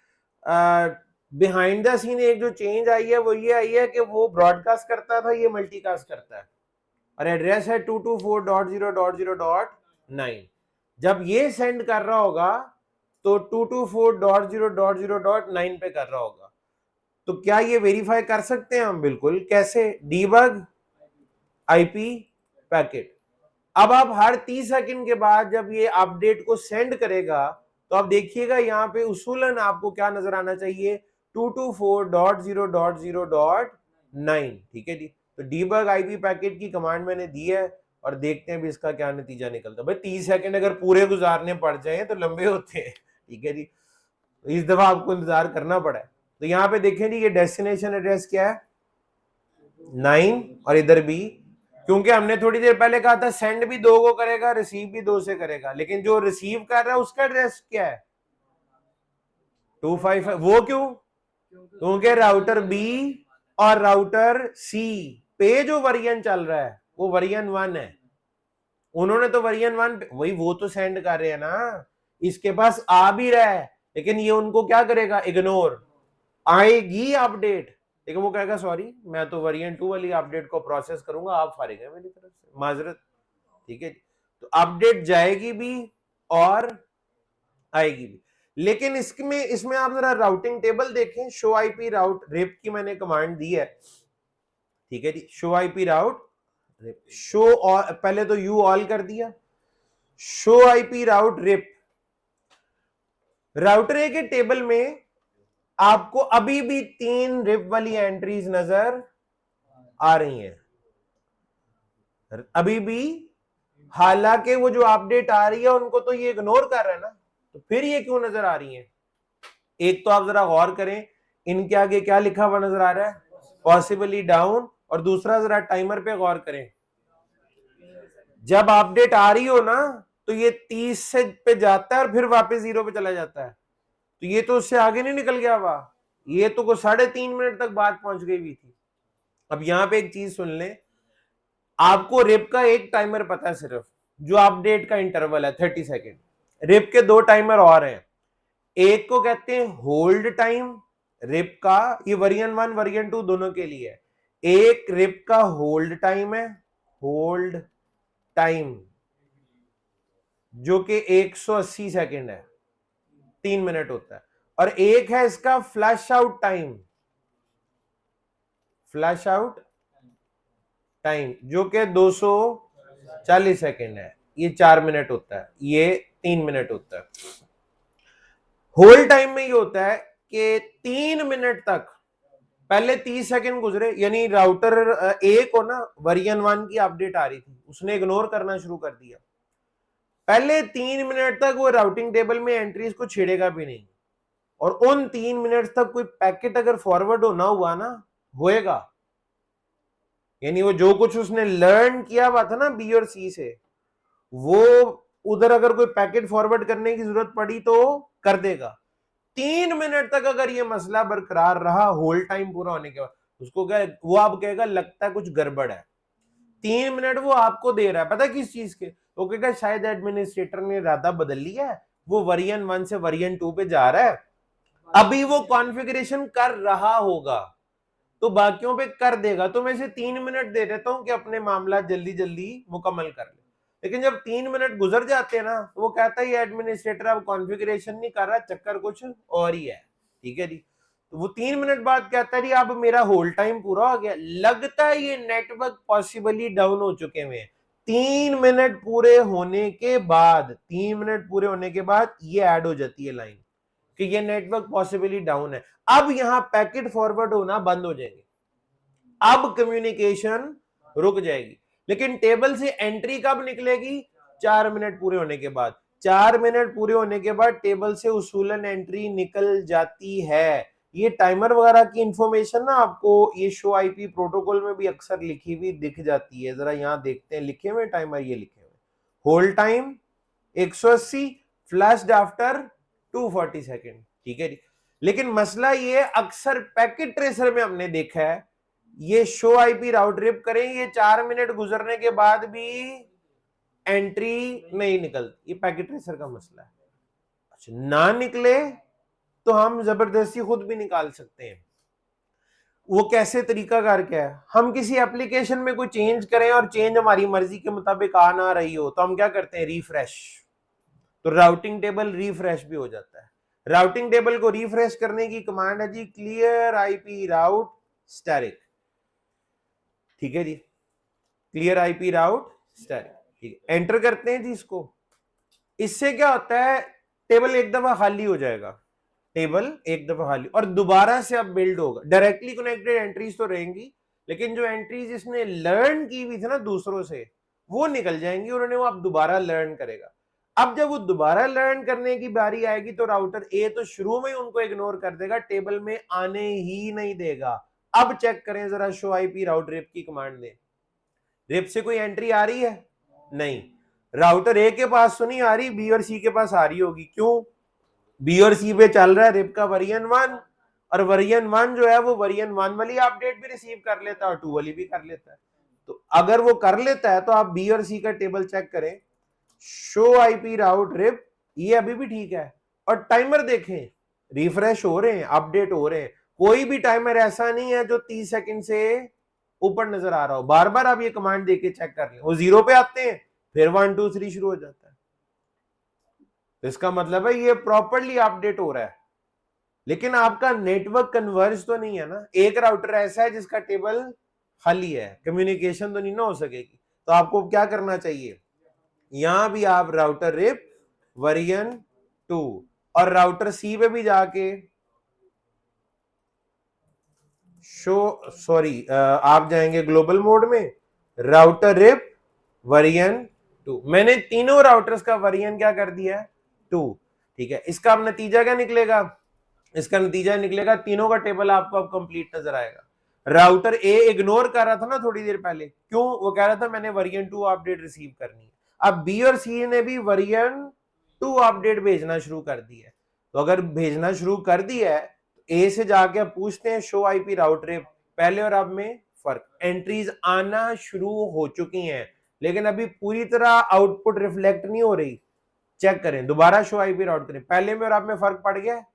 बिहाइंड द सीन एक जो चेंज आई है वो ये आई है कि वो ब्रॉडकास्ट करता था, ये मल्टीकास्ट करता है और एड्रेस है 224.0.0.9। जब ये सेंड कर रहा होगा तो 224.0.0.9 पे कर रहा होगा। तो क्या ये वेरीफाई कर सकते हैं हम? बिल्कुल। कैसे? Debug IP packet. अब आप हर 30 सेकंड के बाद जब ये अपडेट को सेंड करेगा तो आप देखिएगा यहाँ पे उसूलन आपको क्या नजर आना चाहिए, 224.0.0.9। ठीक है जी। तो डीबग आईपी पैकेट की कमांड मैंने दी है और देखते हैं भी इसका क्या नतीजा निकलता है। भाई 30 सेकंड अगर पूरे गुजारने पड़ जाए तो लंबे होते हैं। ठीक है जी। तो इस दफा आपको इंतजार करना पड़ा है। तो यहाँ पे देखें जी, ये डेस्टिनेशन एड्रेस क्या है 9 और इधर भी, क्योंकि हमने थोड़ी देर पहले कहा था सेंड भी 2 को करेगा, रिसीव भी 2 से करेगा, लेकिन जो रिसीव कर रहा है उसका एड्रेस क्या है 255। वो क्यों? क्योंकि राउटर बी और राउटर सी पे जो वर्जन चल रहा है वो वर्जन 1 है। उन्होंने तो वर्जन 1 वही वो तो सेंड कर रहे हैं ना, इसके पास आ भी रहा है, लेकिन ये उनको क्या करेगा, इग्नोर। आएगी अपडेट लेकिन वो कहेगा सॉरी मैं तो वर्जन 2 वाली अपडेट को प्रोसेस करूंगा, आप फारिग है मेरी तरफ से, माजरत। ठीक है। तो अपडेट जाएगी भी और आएगी भी। लेकिन इसमें आप जरा राउटिंग टेबल देखें। शो आईपी राउट रिप की मैंने कमांड दी है। ठीक है जी। Show IP route RIP, show पहले तो यू ऑल कर दिया, show IP route RIP. Router A के टेबल में आपको अभी भी 3 रिप वाली एंट्रीज नजर आ रही हैं अभी भी, हालांकि वो जो अपडेट आ रही है उनको तो ये इग्नोर कर रहा है ना, तो फिर ये क्यों नजर आ रही है? एक तो आप जरा गौर करें इनके आगे क्या लिखा हुआ नजर आ रहा है, पॉसिबली डाउन, और दूसरा जरा टाइमर पे गौर करें। जब अपडेट आ रही हो ना तो ये 30 से पे जाता है और फिर वापस 0 पे चला जाता है, तो ये तो उससे आगे नहीं निकल गया हुआ, ये तो 3.5 मिनट तक बात पहुंच गई हुई थी। अब यहां पे एक चीज सुन लें, आपको रिप का एक टाइमर पता है सिर्फ, जो अपडेट का इंटरवल है 30 सेकेंड। रिप के 2 टाइमर और हैं, एक को कहते हैं होल्ड टाइम, रिप का ये वर्जन 1 वर्जन 2 दोनों के लिए है। एक रिप का होल्ड टाइम है, होल्ड टाइम, जो कि 180 सेकेंड है, 3 मिनट होता है, और एक है इसका flash out time. Flash out time जो कि 240 सेकेंड है, ये 4 मिनट होता है, ये 3 मिनट होता है। होल्ड टाइम में ये होता है कि 3 मिनट तक, पहले 30 सेकंड गुजरे, यानी राउटर ए को ना वर्जन 1 की अपडेट आ रही थी, उसने इग्नोर करना शुरू कर दिया। पहले 3 मिनट तक वो राउटिंग टेबल में एंट्रीज को छेड़ेगा भी नहीं, और उन 3 मिनट तक कोई पैकेट अगर फॉरवर्ड होना हुआ ना, होएगा, यानी वो जो कुछ उसने लर्न किया हुआ था ना बी और सी से, वो उधर अगर कोई पैकेट फॉरवर्ड करने की जरूरत पड़ी तो कर देगा। 3 मिनट तक अगर ये मसला बरकरार रहा होल्ड टाइम पूरा होने के बाद, उसको क्या, वो आप कहेगा लगता है कुछ गड़बड़ है। 3 मिनट वो आपको दे रहा है, पता किस चीज के, वो कहेगा शायद एडमिनिस्ट्रेटर ने इरादा बदल लिया है, वो वर्जन 1 से वर्जन 2 पे जा रहा है, अभी वो कॉन्फ़िगरेशन कर रहा होगा तो बाकियों पे कर देगा, तो मैं इसे 3 मिनट दे देता हूं कि अपने मामला जल्दी जल्दी मुकम्मल कर ले। लेकिन जब 3 मिनट गुजर जाते हैं ना, तो वो कहता है एडमिनिस्ट्रेटर अब कॉन्फ़िगरेशन नहीं कर रहा, चक्कर कुछ और ही है, ठीक है जी। तो वो 3 मिनट बाद कहता है अब मेरा होल्ड टाइम पूरा हो गया, लगता है ये नेटवर्क पॉसिबली डाउन हो चुके हैं। 3 मिनट पूरे होने के बाद, 3 मिनट पूरे होने के बाद ये ऐड हो जाती है लाइन कि ये नेटवर्क पॉसिबली डाउन है। अब यहां पैकेट फॉरवर्ड होना बंद हो जाएंगे, अब कम्युनिकेशन रुक जाएगी। लेकिन टेबल से एंट्री कब निकलेगी? 4 मिनट पूरे होने के बाद। 4 मिनट पूरे होने के बाद टेबल से उसूलन एंट्री निकल जाती है। ये टाइमर वगैरह की इंफॉर्मेशन ना आपको ये शो आईपी प्रोटोकॉल में भी अक्सर लिखी हुई दिख जाती है, जरा यहां देखते हैं, लिखे हुए टाइमर ये लिखे हुए, hold time 180, flashed after 240 second, ठीक है जी। लेकिन मसला ये अक्सर पैकेट ट्रेसर में हमने देखा है, ये शो आईपी राउट रिप करें, ये 4 मिनट गुजरने के बाद भी एंट्री नहीं निकलती, ये पैकेट ट्रेसर का मसला है। अच्छा, ना निकले तो हम जबरदस्ती खुद भी निकाल सकते हैं। वो कैसे, तरीकाकार क्या है, हम किसी एप्लीकेशन में कोई चेंज करें और चेंज हमारी मर्जी के मुताबिक आ ना रही हो, तो हम क्या करते हैं, रिफ्रेश, तो राउटिंग टेबल रिफ्रेश भी हो जाता है। राउटिंग टेबल को रिफ्रेश करने की कमांड है जी क्लियर आईपी राउट स्टैटिक, ठीक है जी, क्लियर आईपी राउट स्टैटिक, ठीक है, एंटर करते हैं जी इसको। इससे क्या होता है, टेबल एक दफा खाली हो जाएगा, टेबल एक दफा खाली, और दोबारा से अब बिल्ड होगा। डायरेक्टली कनेक्टेड एंट्रीज तो रहेंगी, लेकिन जो एंट्रीज इसने लर्न की हुई थी ना दूसरों से, वो निकल जाएंगी, उन्होंने वो अब दोबारा लर्न करेगा। अब जब वो दोबारा लर्न करने की बारी आएगी तो राउटर ए तो शुरू में ही उनको इग्नोर कर देगा, टेबल में आने ही नहीं देगा। अब चेक करें जरा, शो आईपी राउट रिप की कमांड दें, रिप से कोई एंट्री आ रही है? नहीं, राउटर ए के पास तो नहीं आ रही, बी और सी के पास आ रही होगी, क्यों? बी और सी पे चल रहा है रिप का वर्जन 1, और वर्जन 1 जो है वो वर्जन 1 वाली अपडेट भी रिसीव कर लेता है और 2 वाली भी कर लेता है। तो अगर वो कर लेता है तो आप बी और सी का टेबल चेक करें, शो आईपी राउट रिप, ये अभी भी ठीक है, और टाइमर देखें, रिफ्रेश हो रहे हैं, अपडेट हो रहे हैं, कोई भी टाइमर ऐसा नहीं है जो 30 सेकंड से ऊपर नजर आ रहा हो। बार बार आप ये कमांड देके चेक कर लें, वो 0 पे आते हैं, फिर 1 2 3 शुरू हो जाता है, तो इसका मतलब है ये प्रॉपरली अपडेट हो रहा है। लेकिन आपका नेटवर्क कन्वर्ज तो नहीं है ना, एक राउटर ऐसा है जिसका टेबल खाली है, कम्युनिकेशन तो नहीं ना हो सकेगी, तो आपको क्या करना चाहिए, यहां भी आप राउटर रिप वर्जन 2, और राउटर सी पे भी जाके आप जाएंगे ग्लोबल मोड में, राउटर रिप वर्जन 2, मैंने तीनों राउटर्स का वर्जन क्या कर दिया है, 2, ठीक है। इसका अब नतीजा क्या निकलेगा, इसका नतीजा निकलेगा तीनों का टेबल आपको अब कंप्लीट नजर आएगा। राउटर ए इग्नोर कर रहा था ना थोड़ी देर पहले, क्यों? वो कह रहा था मैंने वर्जन 2 अपडेट रिसीव करनी है। अब बी और सी ने भी वर्जन 2 अपडेट भेजना शुरू कर दी है, तो अगर भेजना शुरू कर दिया है, ए से जाके पूछते हैं शो आईपी राउट रिप, पहले और अब में फर्क, एंट्रीज आना शुरू हो चुकी हैं, लेकिन अभी पूरी तरह आउटपुट रिफ्लेक्ट नहीं हो रही। चेक करें, दोबारा शो आईपी राउट करें, पहले में और अब में फर्क पड़ गया है।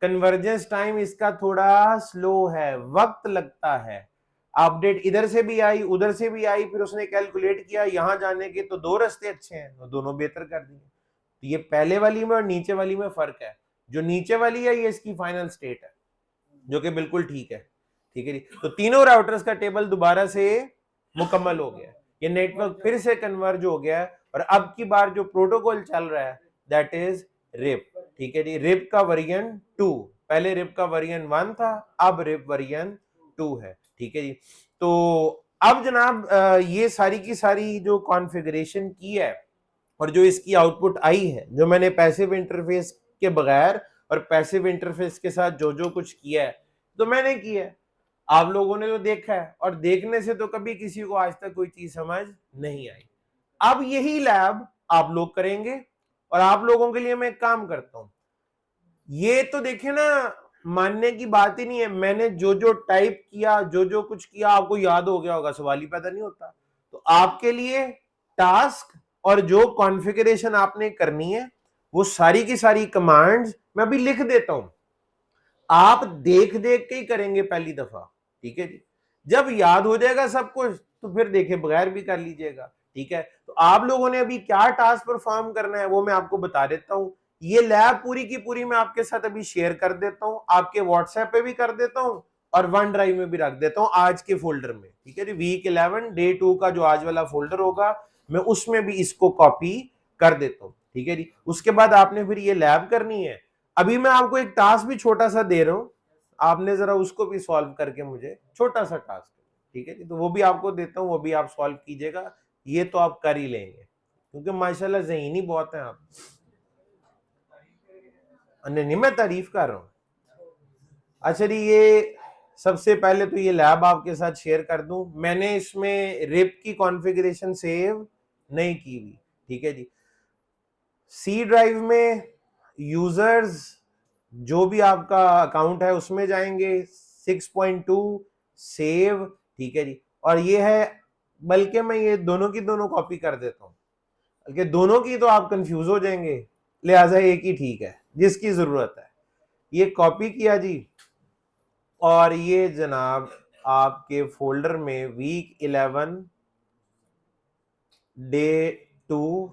कन्वर्जेंस टाइम इसका थोड़ा स्लो है, वक्त लगता है, अपडेट इधर से भी आई उधर से भी आई, फिर उसने कैलकुलेट किया यहां जाने के तो 2 रास्ते अच्छे हैं, तो दोनों बेहतर कर दिए। तो ये पहले वाली में और नीचे वाली में फर्क है। जो नीचे वाली है ये इसकी फाइनल स्टेट है, जो कि बिल्कुल ठीक है। ठीक है जी। तो तीनों राउटर्स का टेबल दोबारा से मुकम्मल हो गया, ये नेटवर्क फिर से कन्वर्ज हो गया है और अब की बार जो प्रोटोकॉल चल रहा है दैट इज रिप। ठीक है जी, रिप का वर्जन 2, पहले रिप का वर्जन 1 था, अब रिप वर्जन 2 है। ठीक है जी। तो अब जनाब ये सारी की सारी जो कॉन्फ़िगरेशन की है और जो इसकी आउटपुट आई है, जो मैंने पैसिव इंटरफेस के बगैर और पैसिव इंटरफेस के साथ जो जो कुछ किया है तो मैंने किया है, आप लोगों ने तो देखा है और देखने से तो कभी किसी को आज तक कोई चीज समझ नहीं आई। अब यही लैब आप लोग करेंगे और आप लोगों के लिए मैं एक काम करता हूं, ये तो देखे ना, मानने की बात ही नहीं है, मैंने जो जो टाइप किया जो जो कुछ किया आपको याद हो गया होगा, सवाल ही पैदा नहीं होता। तो आपके लिए टास्क और जो कॉन्फ़िगरेशन आपने करनी है वो सारी की सारी कमांड्स मैं अभी लिख देता हूं, आप देख देख के ही करेंगे पहली दफा। ठीक है जी, जब याद हो जाएगा सब कुछ तो फिर देखे बगैर भी कर लीजिएगा। ठीक है, तो आप लोगों ने अभी क्या टास्क परफॉर्म करना है वो मैं आपको बता देता हूं। ये लैब पूरी की पूरी मैं आपके साथ अभी शेयर कर देता हूं, आपके व्हाट्सएप पे भी कर देता हूं और वन ड्राइव में भी रख देता हूं आज के फोल्डर में। ठीक है जी, वीक 11 डे 2 का जो आज वाला फोल्डर होगा मैं उसमें भी इसको कॉपी कर देता हूं। ठीक है जी, उसके बाद आपने फिर ये लैब करनी है। अभी मैं आपको एक टास्क भी छोटा सा दे रहा हूं, आपने जरा उसको भी सॉल्व करके मुझे, छोटा सा टास्क, ठीक है जी, तो वो भी आपको देता हूं, वो भी आप सॉल्व कीजिएगा, ये तो आप कर ही लेंगे क्योंकि माशाल्लाह ज़हीनी बहुत है आप। नहीं, मैं तारीफ कर रहा हूं। अच्छा जी, ये सबसे पहले तो ये लैब आपके साथ शेयर कर दूं, मैंने इसमें रिप की कॉन्फ़िगरेशन सेव नहीं की हुई। ठीक है जी, सी ड्राइव में यूजर्स जो भी आपका अकाउंट है उसमें जाएंगे 6.2 सेव। ठीक है जी, और ये है, बल्कि मैं ये दोनों की दोनों कॉपी कर देता हूं, बल्कि दोनों की तो आप कंफ्यूज हो जाएंगे, लिहाजा एक ही ठीक है जिसकी जरूरत है। ये कॉपी किया जी और ये जनाब आपके फोल्डर में वीक 11 डे 2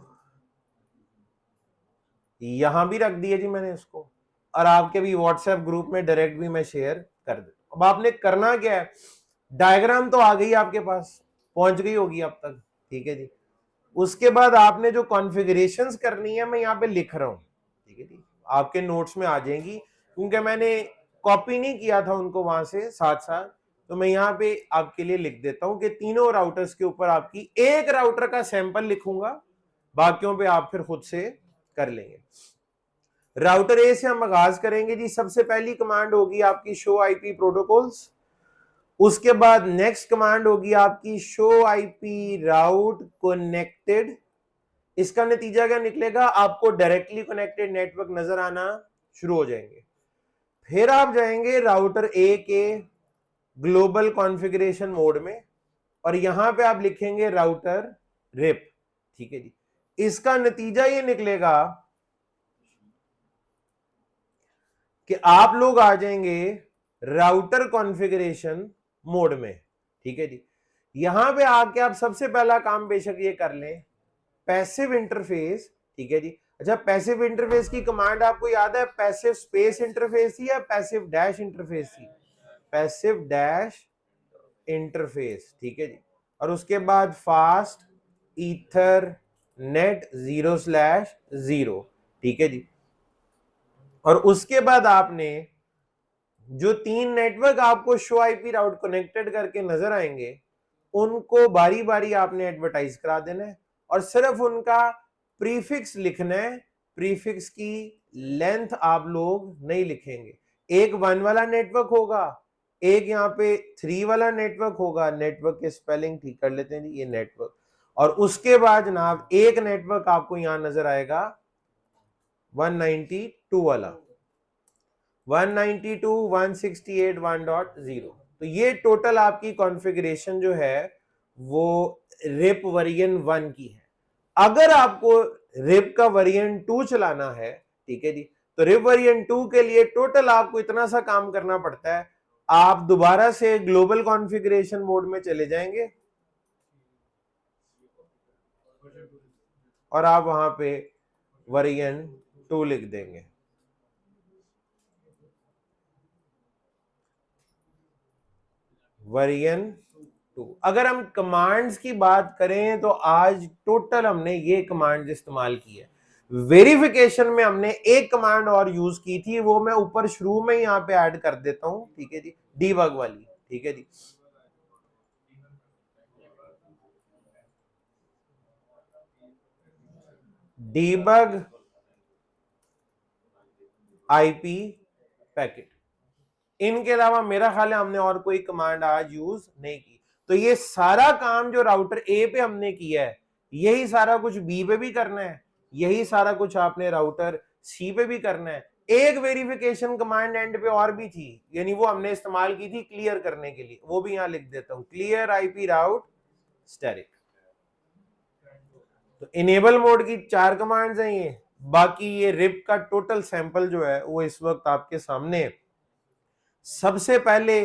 यहां भी रख दिया जी मैंने इसको, और आपके भी व्हाट्सएप ग्रुप में डायरेक्ट भी मैं शेयर कर देता हूं। अब आपने करना क्या है, डायग्राम तो आ गई आपके पास, पहुंच गई होगी अब तक। ठीक है जी, उसके बाद आपने जो कॉन्फ़िगरेशंस करनी है मैं यहाँ पे लिख रहा हूं। ठीक है जी, आपके नोट्स में आ जाएंगी क्योंकि मैंने कॉपी नहीं किया था उनको वहां से साथ साथ, तो मैं यहाँ पे आपके लिए लिख देता हूं कि तीनों राउटर्स के ऊपर आपकी एक राउटर का सैंपल लिखूंगा, बाकियों पे आप फिर खुद से कर लेंगे। राउटर ए से हम आगाज करेंगे जी। सबसे पहली कमांड होगी आपकी शो आईपी प्रोटोकॉल्स, उसके बाद नेक्स्ट कमांड होगी आपकी शो आईपी राउट कनेक्टेड। इसका नतीजा क्या निकलेगा, आपको डायरेक्टली कनेक्टेड नेटवर्क नजर आना शुरू हो जाएंगे। फिर आप जाएंगे राउटर ए के ग्लोबल कॉन्फ़िगरेशन मोड में और यहां पे आप लिखेंगे राउटर रिप। ठीक है जी, इसका नतीजा ये निकलेगा कि आप लोग आ जाएंगे राउटर कॉन्फ़िगरेशन मोड में। ठीक है जी, यहां पे आके आप सबसे पहला काम बेशक ये कर लें, पैसिव इंटरफेस। ठीक है जी, अच्छा पैसिव इंटरफेस की कमांड आपको याद है, पैसिव स्पेस इंटरफेस थी या पैसिव डैश इंटरफेस थी? Passive dash interface. ठीक है जी, और उसके बाद फास्ट ईथर नेट 0/0। ठीक है जी, और उसके बाद आपने जो 3 नेटवर्क आपको शो आईपी राउट कनेक्टेड करके नजर आएंगे उनको बारी बारी आपने एडवर्टाइज करा देना है और सिर्फ उनका प्रीफिक्स लिखना है। प्रीफिक्स की लेंथ आप लोग नहीं लिखेंगे। एक 1 वाला नेटवर्क होगा, एक यहाँ पे 3 वाला नेटवर्क होगा, नेटवर्क के स्पेलिंग ठीक कर लेते हैं जी, ये नेटवर्क, और उसके बाद जनाब एक नेटवर्क आपको यहां नजर आएगा 192 वाला, 192.168.1.0। तो ये टोटल आपकी कॉन्फ़िगरेशन जो है वो रिप वर्जन 1 की है। अगर आपको रिप का वर्जन 2 चलाना है, ठीक है जी, तो रिप वर्जन 2 के लिए टोटल आपको इतना सा काम करना पड़ता है, आप दोबारा से ग्लोबल कॉन्फ़िगरेशन मोड में चले जाएंगे और आप वहां पे वर्जन 2 लिख देंगे। वर्जन 2। अगर हम कमांड्स की बात करें तो आज टोटल हमने ये कमांड इस्तेमाल की है। वेरिफिकेशन में हमने एक कमांड और यूज की थी, वो मैं ऊपर शुरू में यहाँ पे ऐड कर देता हूं, ठीक है जी, डीबग वाली, ठीक है जी। डीबग आईपी पैकेट, इनके अलावा मेरा ख्याल है हमने और कोई कमांड आज यूज नहीं की। तो ये सारा काम जो राउटर ए पे हमने किया है, यही सारा कुछ बी पे भी करना है, यही सारा कुछ आपने राउटर सी पे भी करना है। एक वेरिफिकेशन कमांड एंड पे और भी थी, यानी वो हमने इस्तेमाल की थी क्लियर करने के लिए, वो भी यहां लिख देता हूं, क्लियर आईपी राउट स्टैटिक। तो इनेबल मोड की 4 कमांड्स हैं ये। बाकी ये रिप का टोटल सैंपल जो है वो इस वक्त आपके सामने है। सबसे पहले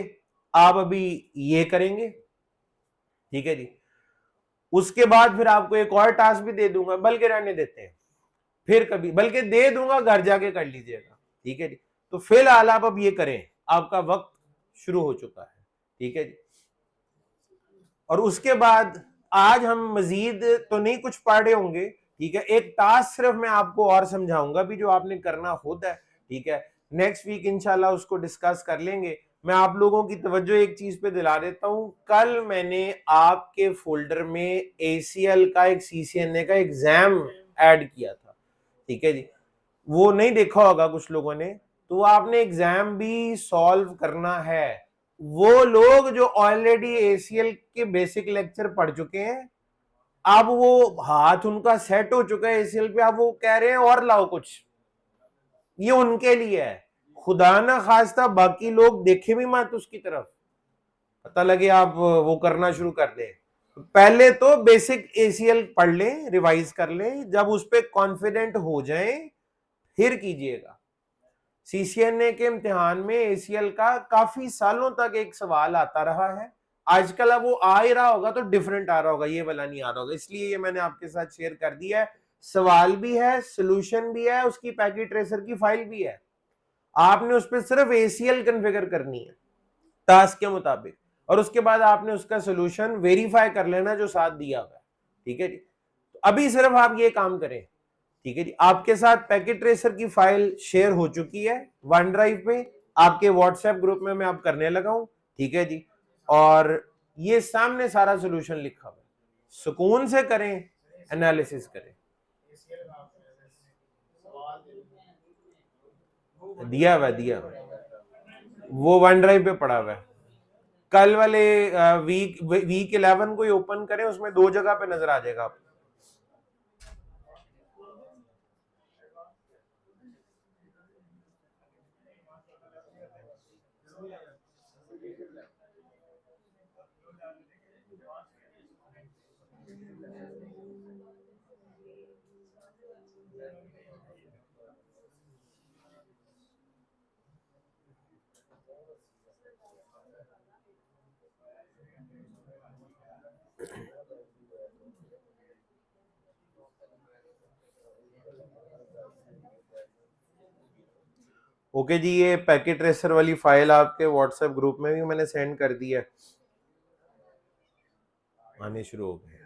आप अभी ये करेंगे, ठीक है जी। उसके बाद फिर आपको एक और टास्क भी दे दूंगा, बल्कि रहने देते हैं, फिर कभी बल्कि दे दूंगा, घर जाके कर लीजिएगा, ठीक है जी। तो फिलहाल आप अब ये करें, आपका वक्त शुरू हो चुका है, ठीक है जी। और उसके बाद आज हम मजीद तो नहीं कुछ पढ़े होंगे, ठीक है। एक टास्क सिर्फ मैं आपको और समझाऊंगा भी, जो आपने करना होता है, ठीक है। नेक्स्ट वीक इंशाल्लाह उसको डिस्कस कर लेंगे। मैं आप लोगों की तवज्जो एक चीज पे दिला देता हूं, कल मैंने आपके फोल्डर में ACL का एक CCNA का एग्जाम ऐड किया था, ठीक है जी। वो नहीं देखा होगा कुछ लोगों ने, तो आपने एग्जाम भी सॉल्व करना है। वो लोग जो ऑलरेडी ACL के बेसिक लेक्चर पढ़ चुके हैं, अब वो हाथ उनका सेट हो चुका है ACL पे, अब वो कह रहे हैं और लाओ कुछ, ये उनके लिए है। खुदा ना खास्ता बाकी लोग देखे भी मत उसकी तरफ, पता लगे आप वो करना शुरू कर दें। पहले तो बेसिक ACL पढ़ लें, रिवाइज कर लें, जब उस पर कॉन्फिडेंट हो जाएं फिर कीजिएगा। CCNA के इम्तिहान में ACL का काफी सालों तक एक सवाल आता रहा है। आजकल अब वो आ ही रहा होगा तो डिफरेंट आ रहा होगा, ये वाला नहीं आ रहा होगा, इसलिए ये मैंने आपके साथ शेयर कर दिया है। सवाल भी है, सोल्यूशन भी है, उसकी पैकेट ट्रेसर की फाइल भी है। आपने उस पर सिर्फ ACL कन्फिगर करनी है टास्क के मुताबिक, और उसके बाद आपने उसका सोल्यूशन वेरीफाई कर लेना जो साथ दिया हुआ है, ठीक है जी। तो अभी सिर्फ आप ये काम करें, ठीक है जी। आपके साथ पैकेट ट्रेसर की फाइल शेयर हो चुकी है वन ड्राइव पे, आपके व्हाट्सएप ग्रुप में मैं आप करने लगा हूं, ठीक है जी। और ये सामने सारा सोल्यूशन लिखा हुआ है, सुकून से करें, एनालिसिस करें। दिया हुआ वो वन ड्राइव पे पड़ा हुआ है। कल वाले वीक 11 को ही ओपन करें, उसमें 2 जगह पे नजर आ जाएगा आपको। ओके जी, ये पैकेट ट्रेसर वाली फाइल आपके व्हाट्सएप ग्रुप में भी मैंने सेंड कर दी है, आने शुरू हो गए।